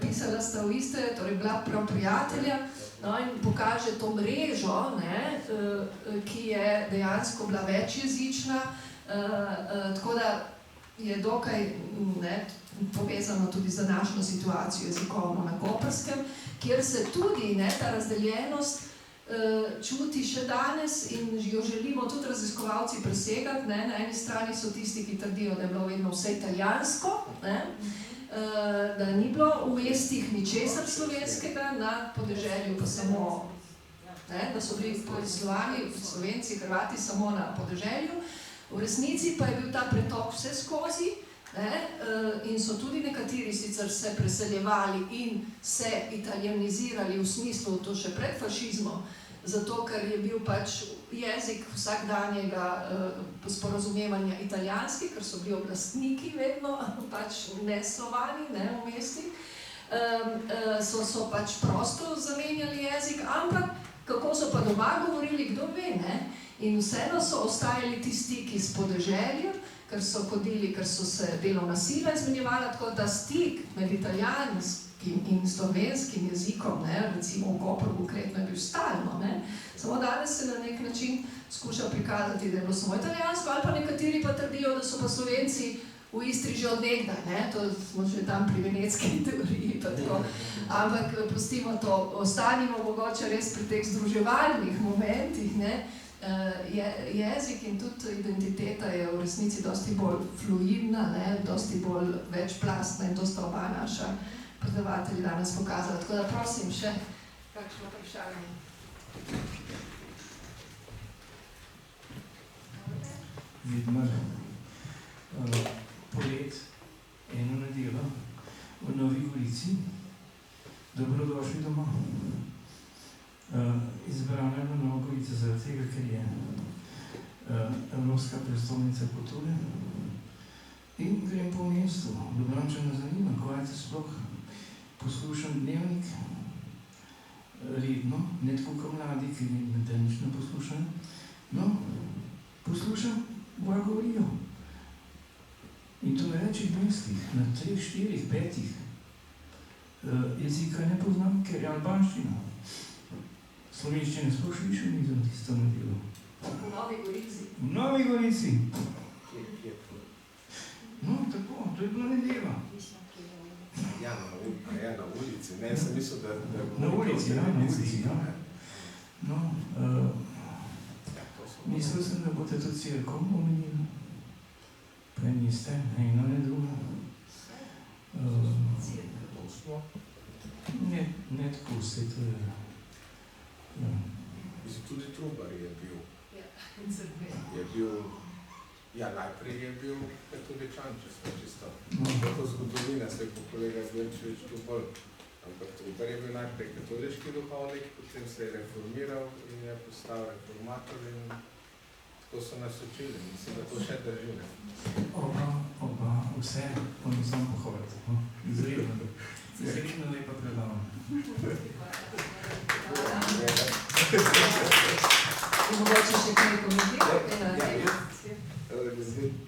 pisala sta v iste, torej bila prav prijatelja, no, in pokaže to mrežo, ki je dejansko bila večjezična, tako da je dokaj povezano tudi z današnjo situacijo jezikovno na Koperskem, kjer se tudi ta razdeljenost čuti še danes in jo želimo tudi raziskovalci presegati. Na eni strani so tisti, ki trdijo, da je bilo vedno vse italijansko, da ni bilo v mestih ničesar slovenskega, na podeželju pa samo, da so bili povezovani Slovenci, Hrvati samo na podeželju. V resnici pa je bil ta pretok vse skozi, in so tudi nekateri sicer se preseljevali in se italijanizirali v smislu, to še pred fašizmom, zato ker je bil pač jezik vsakdanjega sporazumevanja italijanski, ker so bili oblastniki vedno pač ne Slovani, v mestih, so pač prosto zamenjali jezik, ampak kako so pa doma govorili, kdo ve, in vseeno so ostajali ti stiki s podeželjem, ker so hodili, ker so se delovna sila izmenjevala, tako da stik med italijanskim in slovenskim jezikom, recimo v Kopru konkretno je bil stalno, samo danes se na nek način skuša prikazati, da je bilo samo italijansko, ali pa nekateri pa trdijo, da so pa Slovenci v Istri že od nekdaj, to smo že tam pri venetski teoriji, pa tako. Ampak pustimo to, ostanimo mogoče res pri teh združevalnih momentih, jezik in tudi identiteta je v resnici dosti bolj fluidna, dosti bolj večplastna in to sta oba naša predavatelji danes pokazala. Tako da prosim še kakšno vprašanje. Vidmar, polet eno nedeljo v Novi Gorici. Dobrodošli doma. Izbrana je Nova Gorica zaradi tega, ker je Evropska prestolnica kulture. In grem po mestu. Ljubljančana zanima, kaj te sploh poslušam dnevnik redno, ne tako kot mladi, ki ne nič ne poslušajo. No, poslušam, kaj govorijo. In to na večjih mestih, na 3, 4, 5 jezika ne poznam, ker je albanščina. Slovenščine sploh še nič nisem tisto naredilo. V Novi Gorici. V Novi Gorici. No, tako, to je bila nedelja. Ja, na ulici. Ne, sem mislil, da... Na ulici, na ulici, No, mislil sem, da boste to cirko omenili. Prej niste, eno ne drugo. Ne tako vse, to je... Mislim, tudi Trubar je bil. Ja, Najprej je bil katoličan, če smo čisto. To zgodovina, se je po kolega Zdenčevič tu bolj. Ampak Trubar je bil najprej katoliški duhovnik, potem se je reformiral in je postal reformator in tako so nas učili. Mislim, da to še drži. Oba, vse, oni sam pohvaliti. Izredno lepa predavanja. Mogoče še kaj komentirati?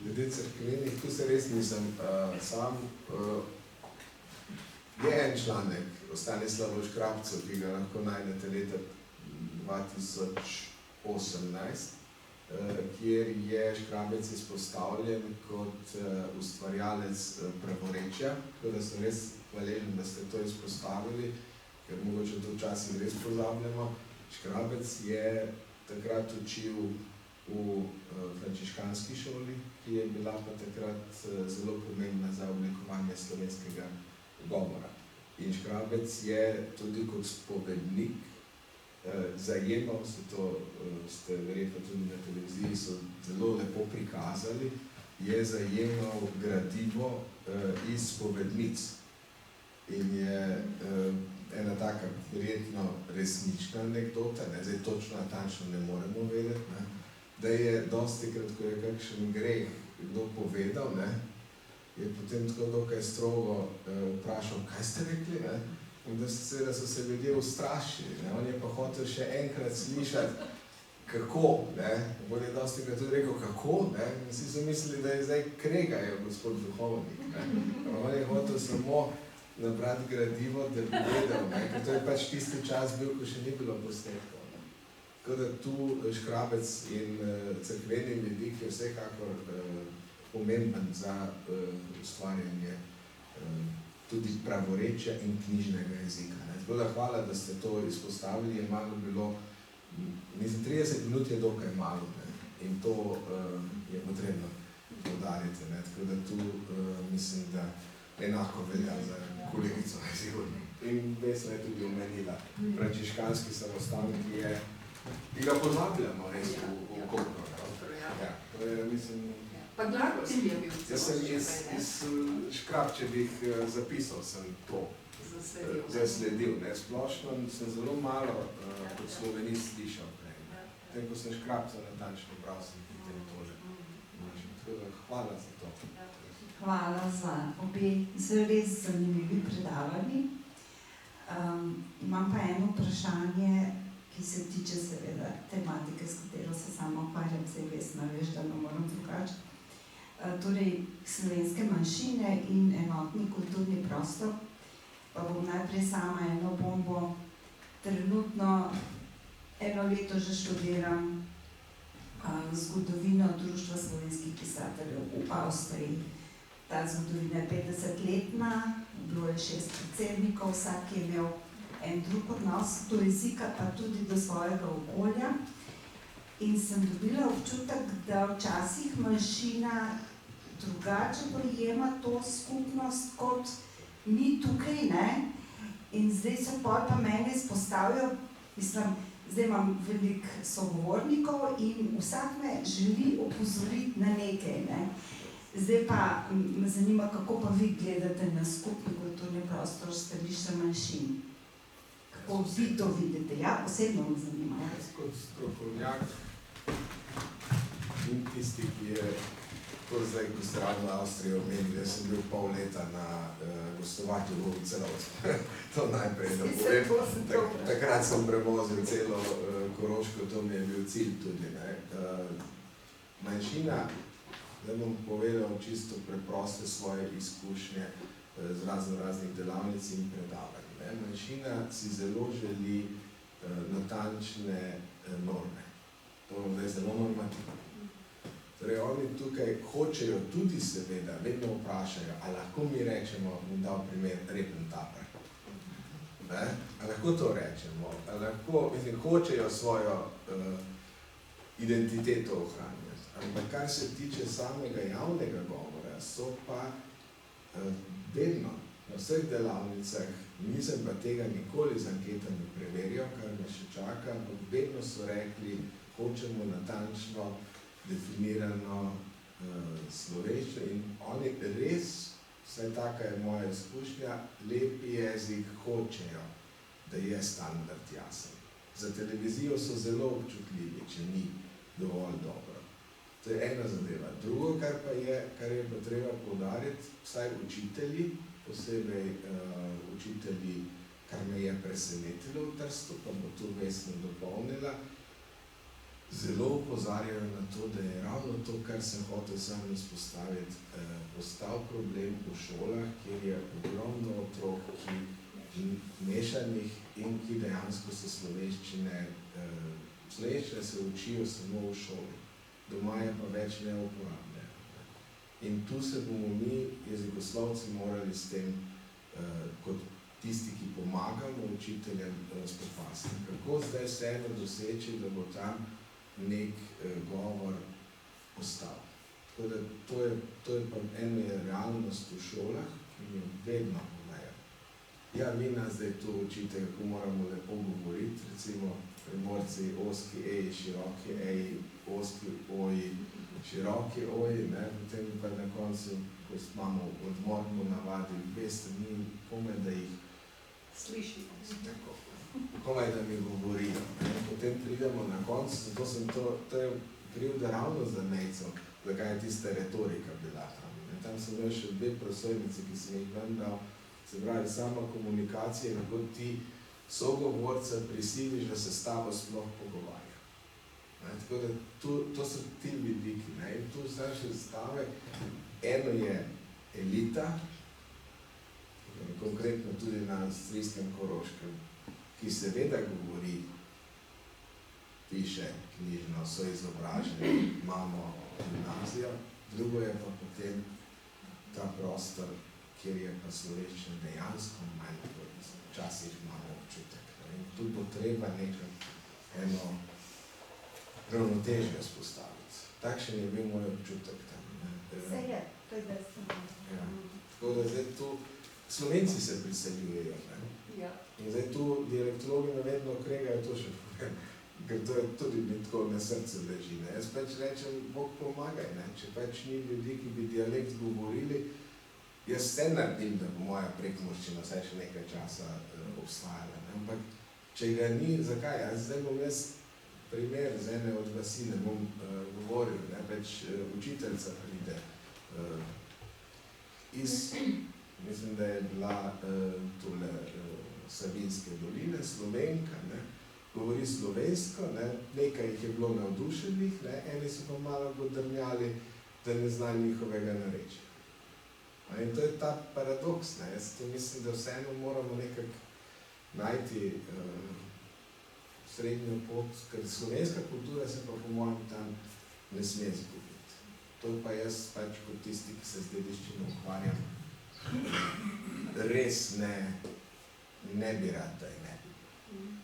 Glede cerkvenih, tu se res nisem sam. Je en članek o Stanislavu Škrabcu, ki ga lahko najdete leta 2018, kjer je Škrabec izpostavljen kot ustvarjalec pravorečja, tako da sem res hvaležen, da ste to izpostavili, ker mogoče to včasih res pozabljamo. Škrabec je takrat učil v frančiškanski šoli, ki je bila pa takrat zelo pomembna za oblikovanje slovenskega govora. In Škrabec je tudi kot spovednik zajemal, ste verjetno tudi na televiziji, so zelo lepo prikazali, je zajemal gradivo iz spovednic. In je ena taka verjetno resnična anekdota, zdaj točno natančno ne moremo vedeti, da je dostikrat, ko je kakšen greh kdo povedal, je potem tako dokaj strogo vprašal, kaj ste rekli, In da seveda so se ljudje ustrašili, ne? On je pa hotel še enkrat slišati, kako, ne? Bolj je dosti ga tudi rekel, kako, ne? In vsi so mislili, da je zdaj kregajo gospod duhovnik, ne? On je hotel samo nabrati gradivo, da bi vedel, ne? Ker to je pač tisti čas bil, ko še ni bilo posnetkov. Tako da tu Škrabec in cerkveni vidik je vsekakor pomemben za ustvarjanje tudi pravorečja in knjižnega jezika. Tako da hvala, da ste to izpostavili, je malo bilo, mislim, 30 minut je dokaj malo, ne? In to je potrebno poudariti, ne? Tako da tu mislim, da enako velja za kolegico, sigurno. In Vesna je tudi omenila frančiškanski samostan, ki ga pozabljamo res v Kopru. Ja, to je, mislim... Pa Glagolski je bil Jaz sem iz Škrabčevih zapisov sem to zasledil. Splošno sem zelo malo kot slovenist slišal prej. Potem, ko sem Škrabca natančno bral, sem potem tole. Tako da hvala za to. Hvala za obe res zanimivi predavanji. Imam pa eno vprašanje, ki se tiče seveda tematike, s katero se sama ukvarjam, se Vesna, veš, da ne moram drugače. Torej, slovenske manjšine in enotni kulturni prostor, pa bom najprej sama eno bombo. Trenutno eno leto že študiram zgodovino Društva slovenskih pisateljev v Avstriji. Ta zgodovina je 50-letna, bilo je 6 predsednikov, vsak je imel en drug odnos do jezika, pa tudi do svojega okolja. In sem dobila občutek, da včasih manjšina drugače dojema to skupnost kot mi tukaj, ne? In zdaj se pol pa mene izpostavijo, mislim, zdaj imam veliko sogovornikov in vsak me želi opozoriti na nekaj, ne? Zdaj pa me zanima, kako pa vi gledate na skupni kulturni prostor stališča manjšin. Kako vi to vidite? Ja, osebno me zanima. Jaz kot strokovnjak in tisti, ki je to zdaj, ko ste ravno Avstrijo omenili, jaz sem bil pol leta na gostovanju v Celovcu. To najprej, da povem. Takrat sem prevozil celo Koroško, to mi je bil cilj tudi, ne. Manjšina, da bom povedal čisto preproste svoje izkušnje z raznih delavnic in predavanj. Manjšina si zelo želi natančne norme. To je zelo normativno. Torej, oni tukaj hočejo tudi seveda, vedno vprašajo, a lahko mi rečemo, bom dal primer, Repentaper. A lahko to rečemo, a lahko, mislim, hočejo svojo identiteto ohranjati. Ampak kar se tiče samega javnega govora, so pa vedno na vseh delavnicah, nisem pa tega nikoli z anketami preverjal, kar me še čaka, ampak vedno so rekli, hočemo natančno definirano sloveščino in oni res, vsaj taka je moja izkušnja, lepi jezik hočejo, da je standard jasen. Za televizijo so zelo občutljivi, če ni dovolj dobro. To je ena zadeva. Drugo, kar je pa treba poudariti, vsaj učitelji, posebej učitelji, kar me je presenetilo v Trstu, pa bo tu Vesna dopolnila, zelo opozarjajo na to, da je ravno to, kar sem hotel sam izpostaviti, postal problem v šolah, kjer je ogromno otrok, ki mešanih in ki dejansko so slovenščine se učijo samo v šoli. Doma je pa več ne uporabljajo. In tu se bomo mi, jezikoslovci, morali s tem, kot tisti, ki pomagamo učiteljem, spopasti. Kako zdaj vseeno doseči, da bo tam nek govor ostal. Tako da to je pa ena realnost v šolah, ki mi vedno povejo. Ja, vi nas zdaj to učite, kako moramo lepo govoriti, recimo Primorci, oski eji, široki eji, oski oji, široki oji, ne, potem pa na koncu, ko imamo odmorno navadi, veste, mi komaj, da jih slišimo. Tako. Komaj, da mi govorijo. Potem pridemo na koncu, zato sem to je krivda ravno za Nejco, zakaj je tista retorika bila tam. Tam sem imel še 2 prosojnice, ki sem jih ven dal, Se pravi, sama komunikacija, kako ti sogovorca prisiliš, da se s tabo sploh pogovarja. Tako da to so ti vidiki. In tu starši stave, eno je elita, konkretno tudi na avstrijskem Koroškem, ki seveda govori, piše knjižno, so izobraženi, imamo gimnazijo, drugo je pa potem ta prostor, kjer je pa slovenščina dejansko manj, včasih imamo občutek. In tu bo treba eno ravnotežje spostaviti. Takšen je bil moj občutek tam. Vse je, to je desno. Ja. Tako da zdaj tu Slovenci se priseljujejo. Ja. In zdaj tu dialektologi me vedno kregajo, to še povem, ker to je tudi mi tako na srcu leži. Jaz pač rečem, Bog pomagaj, če pač ni ljudi, ki bi dialekt govorili, jaz vse naredim, da bo moja prekmurščina vsaj še nekaj časa obstajala. Ampak, če ga ni, zakaj? Zdaj bom jaz primer z ene od vasi, ne bom govoril, pač učiteljca pride iz, mislim, da je bila tole Savinske doline, Slovenka, govori slovensko, nekaj jih je bilo navdušenih, eni so pa malo godrnjali, da ne zna njihovega narečja. In to je ta paradoks, jaz to mislim, da vseeno moramo nekako najti srednjo pot, ker slovenska kultura se pa po mojem tam ne sme izgubiti. To pa jaz pač kot tisti, ki se z dediščino ukvarjam, res ne bi rad, da je ne bi.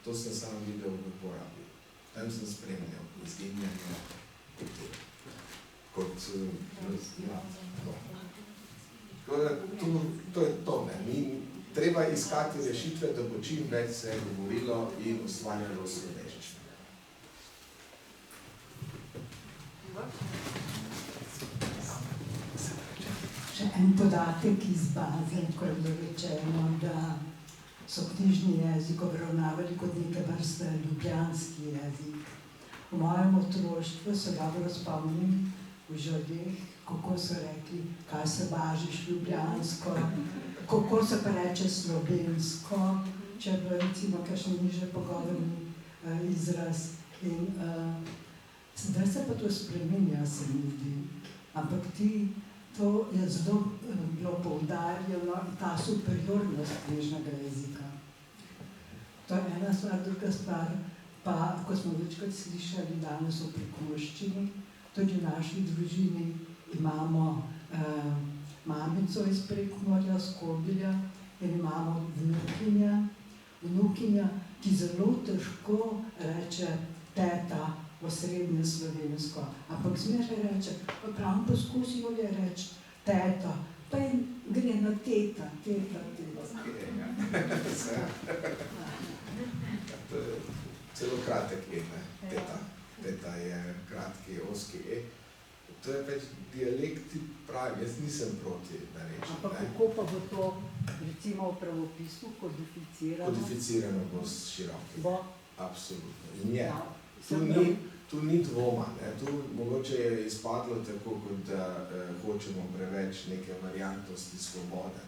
To sem sam videl v porabi. Tam sem spremljal izginjanje kot Tako da to je to, treba iskati rešitve, da bo čim več se govorilo in ustvarjalo slovenščino. Še en podatek iz baze, ko je bilo rečeno, da so knjižni jezik obravnavali kot neke vrste ljubljanski jezik. V mojem otroštvu se dobro spomnim v Žodeh, kako so rekli, kaj se bažiš ljubljansko, kako se pa reče slovensko, če je bilo recimo kakšen nižje pogovorni izraz. In zdaj se pa to spreminja, se mi zdi. Ampak to je zelo bilo poudarjeno, ta superiornost knjižnega jezika. To je ena stvar, druga stvar, pa ko smo večkrat slišali danes o prekmurščini, tudi v naši družini imamo mamico iz Prekmurja, z Kobilja, in imamo vnukinja, ki zelo težko reče teta v srednje slovensko. Ampak zmeraj reče, pa pravim poskusijo je reči teta, pa gre na teta. Celo kratek je, teta. Teta je kratki, oski e. To je pač dialekti pravi, jaz nisem proti, da rečem. Ampak kako pa bo to, recimo v pravopisu, kodificirano? Kodificirano bo široko. Bo? Absolutno. In je. Tu ni dvoma. Tu mogoče je izpadlo tako, kot da hočemo preveč neke variantnosti svobode.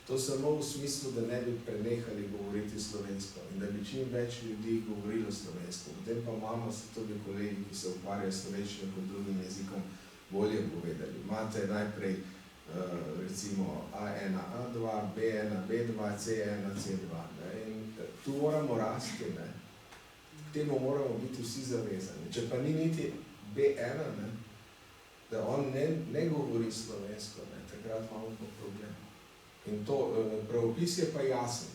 To samo v smislu, da ne bi prenehali govoriti slovensko in da bi čim več ljudi govorilo slovensko. Potem pa imamo se tudi kolegi, ki se ukvarjajo s slovenščino kot drugim jezikom, bolje povedali. Imate najprej recimo A1, A2, B1, B2, C1, C2. In tu moramo rasti, temu moramo biti vsi zavezani. Če pa ni niti B1, da on ne govori slovensko, takrat imamo pa problem. In to, pravopis je pa jasen.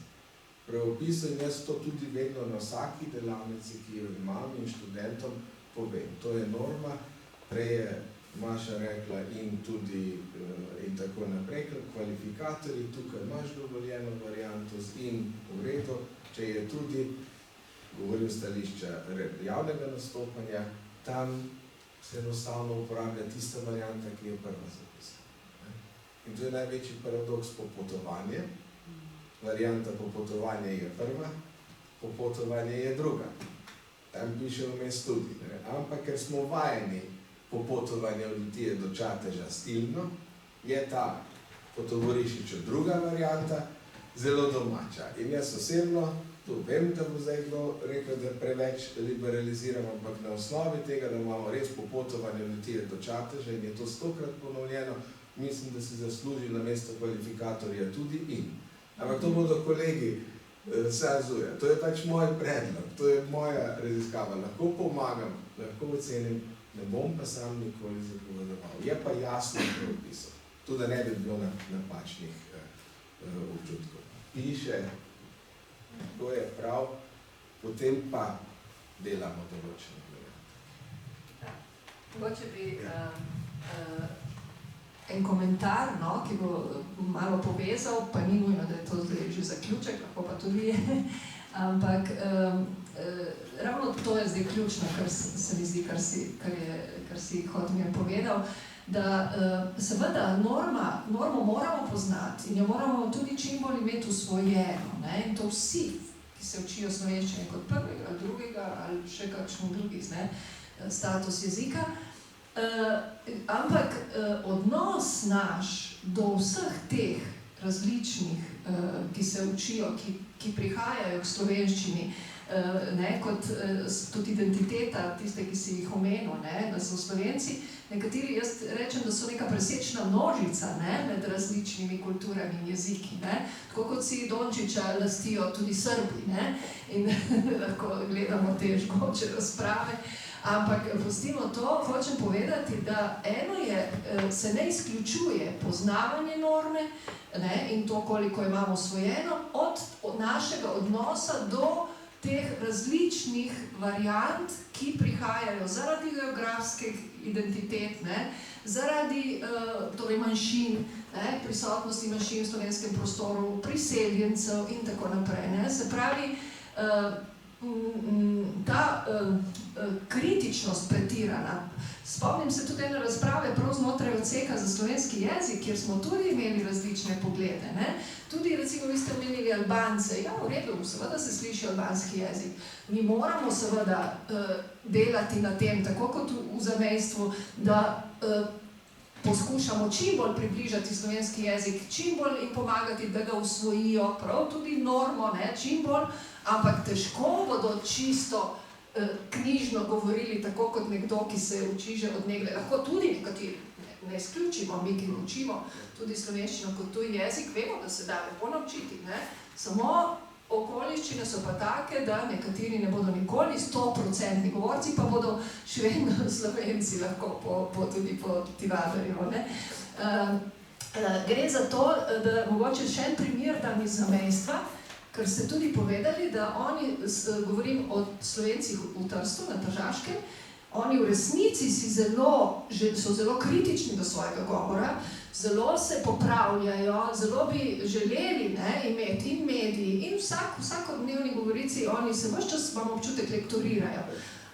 Pravopis in jaz to tudi vedno na vsaki delavnici, ki jo imam in študentom povem. To je norma, prej je Maša rekla in tudi in tako naprej, kvalifikatorji, tukaj imaš dovoljeno varianto z in v redu, če je tudi, govorim stališča javnega nastopanja, tam se enostavno uporablja tista varianta, ki je prva zapisana. In to je največji paradoks popotovanje. Varianta popotovanje je prva, popotovanje je druga. Tam piše vmes tudi. Ampak ker smo vajeni popotovanje od Litije do Čateža stilno, je ta po Tovorišiču druga varianta, zelo domača. In jaz osebno, tu vem, da bo zdaj kdo rekel, da preveč liberaliziramo, ampak na osnovi tega, da imamo res popotovanje Litije do Čateža in je to 100-krat ponovljeno, mislim, da si zasluži na mesto kvalifikatorja tudi in. Ampak to bodo kolegi Sazuja. To je pač moj predlog, to je moja raziskava. Lahko pomagam, lahko ocenim, ne bom pa sam nikoli zapovedoval. Je pa jasno prepisal, tudi da ne bi bilo napačnih občutkov. Piše, to je prav, potem pa delamo določene variante. Mogoče bi en komentar, no, ki bo malo povezal, pa ni nujno, da je to zdaj že zaključek, lahko pa tudi je, ampak ravno to je zdaj ključno, kar se mi zdi, kar si Hotimir povedal, da seveda normo moramo poznati in jo moramo tudi čim bolj imeti usvojeno, ne, in to vsi, ki se učijo slovenščine kot prvega ali drugega ali še kakšen drugi status jezika. Ampak odnos naš do vseh teh različnih, ki se učijo, ki prihajajo k slovenščini, kot tudi identiteta, tiste, ki si jih omenil, da so Slovenci, nekateri, jaz rečem, da so neka presečna množica med različnimi kulturami in jeziki. Tako kot si Dončića lastijo tudi Srbi in lahko gledamo te žgoče razprave. Ampak pustimo to, hočem povedati, da eno je, se ne izključuje poznavanje norme in to, koliko imamo osvojeno, od našega odnosa do teh različnih variant, ki prihajajo zaradi geografskih identitet, zaradi torej manjšin, prisotnosti manjšin v slovenskem prostoru, priseljencev in tako naprej. Se pravi, ta kritičnost pretirana. Spomnim se tudi ene razprave prav znotraj odseka za slovenski jezik, kjer smo tudi imeli različne poglede. Tudi, recimo, vi ste omenili Albance. Ja, v redu, seveda se sliši albanski jezik. Mi moramo seveda delati na tem, tako kot v zamejstvu, da poskušamo čim bolj približati slovenski jezik, čim bolj jim pomagati, da ga usvojijo, prav tudi normo, čim bolj, ampak težko bodo čisto knjižno govorili tako kot nekdo, ki se uči že od nekdaj. Lahko tudi nekateri, ne izključimo, mi, ki učimo tudi slovenščino kot tuji jezik, vemo, da se da lepo naučiti. Samo okoliščine so pa take, da nekateri ne bodo nikoli 100% govorci, pa bodo še vedno Slovenci lahko tudi po Tivadarju. Gre za to, da mogoče še en primer dam iz zamejstva, ker ste tudi povedali, da oni, govorim o Slovencih v Trstu, na Tržaškem, oni v resnici so zelo kritični do svojega govora, zelo se popravljajo, zelo bi želeli imeti in mediji in vsakodnevni govorici, oni se ves čas, imam občutek, lektorirajo.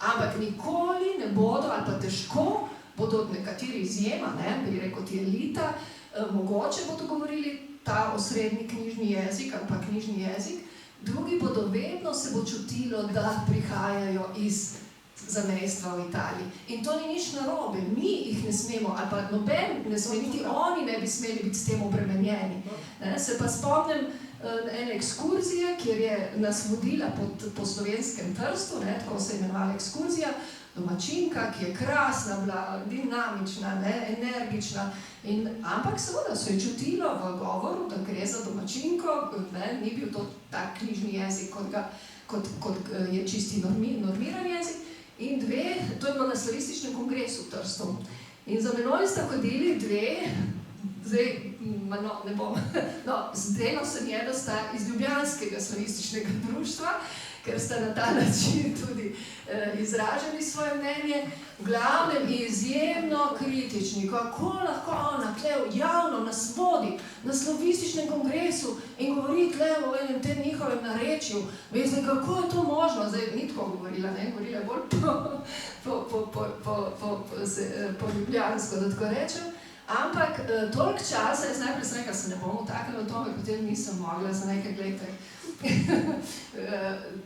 Ampak nikoli ne bodo, ali pa težko, bodo nekateri izjema, bi rekel ti elita, mogoče bodo govorili ta osrednji knjižni jezik ali pa knjižni jezik, drugi bodo vedno se bo čutilo, da prihajajo iz zamejstva v Italiji. In to ni nič narobe, mi jih ne smemo, ali pa noben ne sme, niti oni ne bi smeli biti s tem obremenjeni. Se pa spomnim ene ekskurzije, kjer je nas vodila po slovenskem Trstu, tako se je imenovala ekskurzija, domačinka, ki je krasna bila, dinamična, energična, ampak seveda se je čutilo v govoru, da gre za domačinko, ni bil to tak knjižni jezik, kot je čisti normiran jezik. In to je bilo na slavističnem kongresu v Trstu. In za menoj sta hodili dve, zdaj, ne bom, zdelo se mi je, da sta iz ljubljanskega slavističnega društva, ker sta na ta način tudi izražali svoje mnenje, v glavnem izjemno kritični, kako lahko ona tle javno nas vodi na slavističnem kongresu in govori tle v enem tem njihovem narečju. Veste, kako je to možno? Zdaj, ni tako govorila, govorila bolj po ljubljansko, da tako rečem. Ampak toliko časa, jaz najprej sem rekla, se ne bom vtaknila v to, ampak potem nisem mogla, za nekaj gledajte.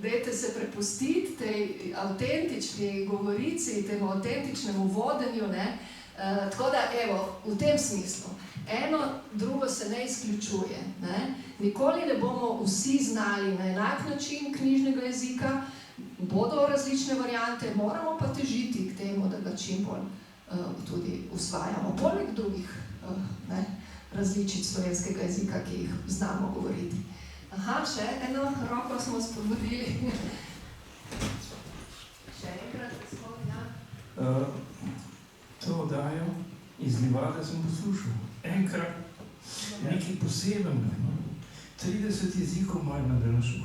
Dajte se prepustiti tej avtentični govorici, temu avtentičnemu vodenju, tako da, evo, v tem smislu. eno drugo se ne izključuje. Ne? Nikoli ne bomo vsi znali na enak način knjižnega jezika, bodo različne variante, moramo pa težiti k temu, da ga čim bolj tudi usvajamo. Poleg drugih različic slovenskega jezika, ki jih znamo govoriti. Aha, še eno roko smo spodbudili. Še enkrat, ja. To oddajo iz Livada sem poslušal. Enkrat, nekaj posebenega. 30 jezikov imajo na današnjo.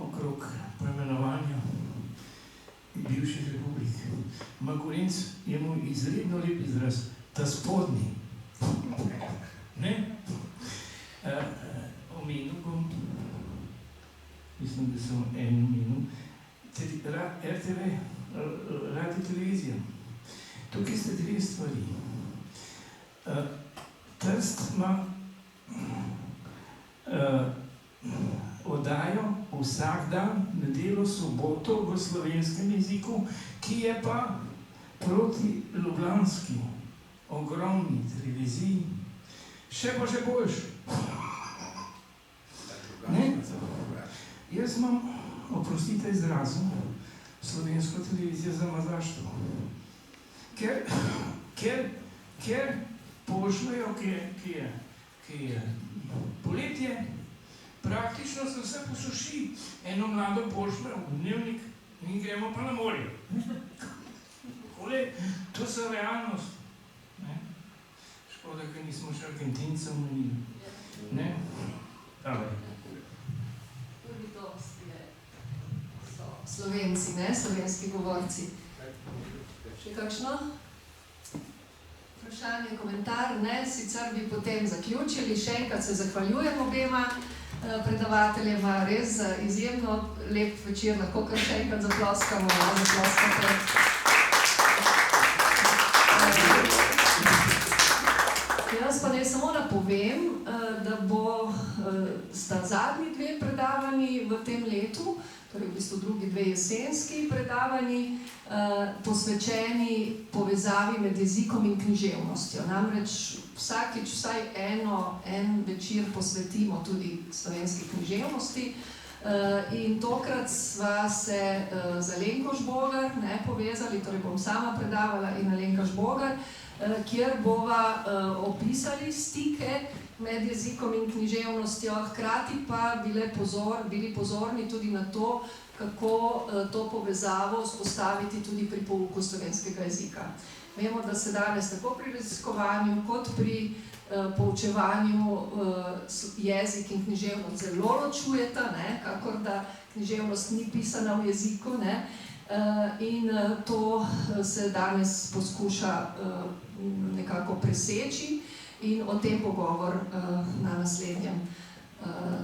Okrog poimenovanja bivših republik. Gorenc je mu izredno lep izraz, ta spodnji. Omenil bom, mislim, da sem en omenil, RTV, radio televizija. Tukaj ste dve stvari. Trst ima oddajo vsak dan, nedeljo, soboto v slovenskem jeziku, ki je pa proti ljubljanski, ogromni televiziji, še pa že boljš. Jaz imam, oprostite izrazu, slovensko televizijo za mazaštvo. Ker pošljajo, ki je poletje, praktično se vse posuši. Eno mlado pošljajo v dnevnik in gremo pa na morje. To so realnost. Škoda, ker nismo še Argentince omenili. Tudi to so Slovenci, slovenski govorci. Še kakšno? Vprašanje, komentar? Sicer bi potem zaključili. Še enkrat se zahvaljujem obema predavateljema. Res za izjemno lep večer. Lahko kar še enkrat zaploskamo. Jaz pa naj samo napovem, da sta zadnji dve predavanji v tem letu, torej v bistvu drugi dve jesenski predavanji, posvečeni povezavi med jezikom in književnostjo. Namreč vsakič vsaj en večer posvetimo tudi slovenski književnosti. In tokrat sva se z Alenko Žbogar povezali, torej bom sama predavala in Alenka Žbogar, kjer bova opisali stike med jezikom in književnostjo, hkrati pa bili pozorni tudi na to, kako to povezavo vzpostaviti tudi pri pouku slovenskega jezika. Vemo, da se danes tako pri raziskovanju kot pri poučevanju jezik in književnost zelo ločujeta, kakor da književnost ni pisana v jeziku, in to se danes poskuša nekako preseči in o tem pogovor na naslednjem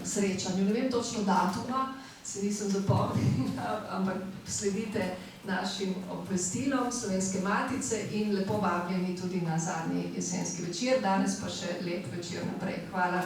srečanju. Ne vem točno datuma, se nisem zapomnila, ampak sledite našim obvestilom Slovenske matice in lepo vabljeni tudi na zadnji jesenski večer. Danes pa še lep večer naprej. Hvala.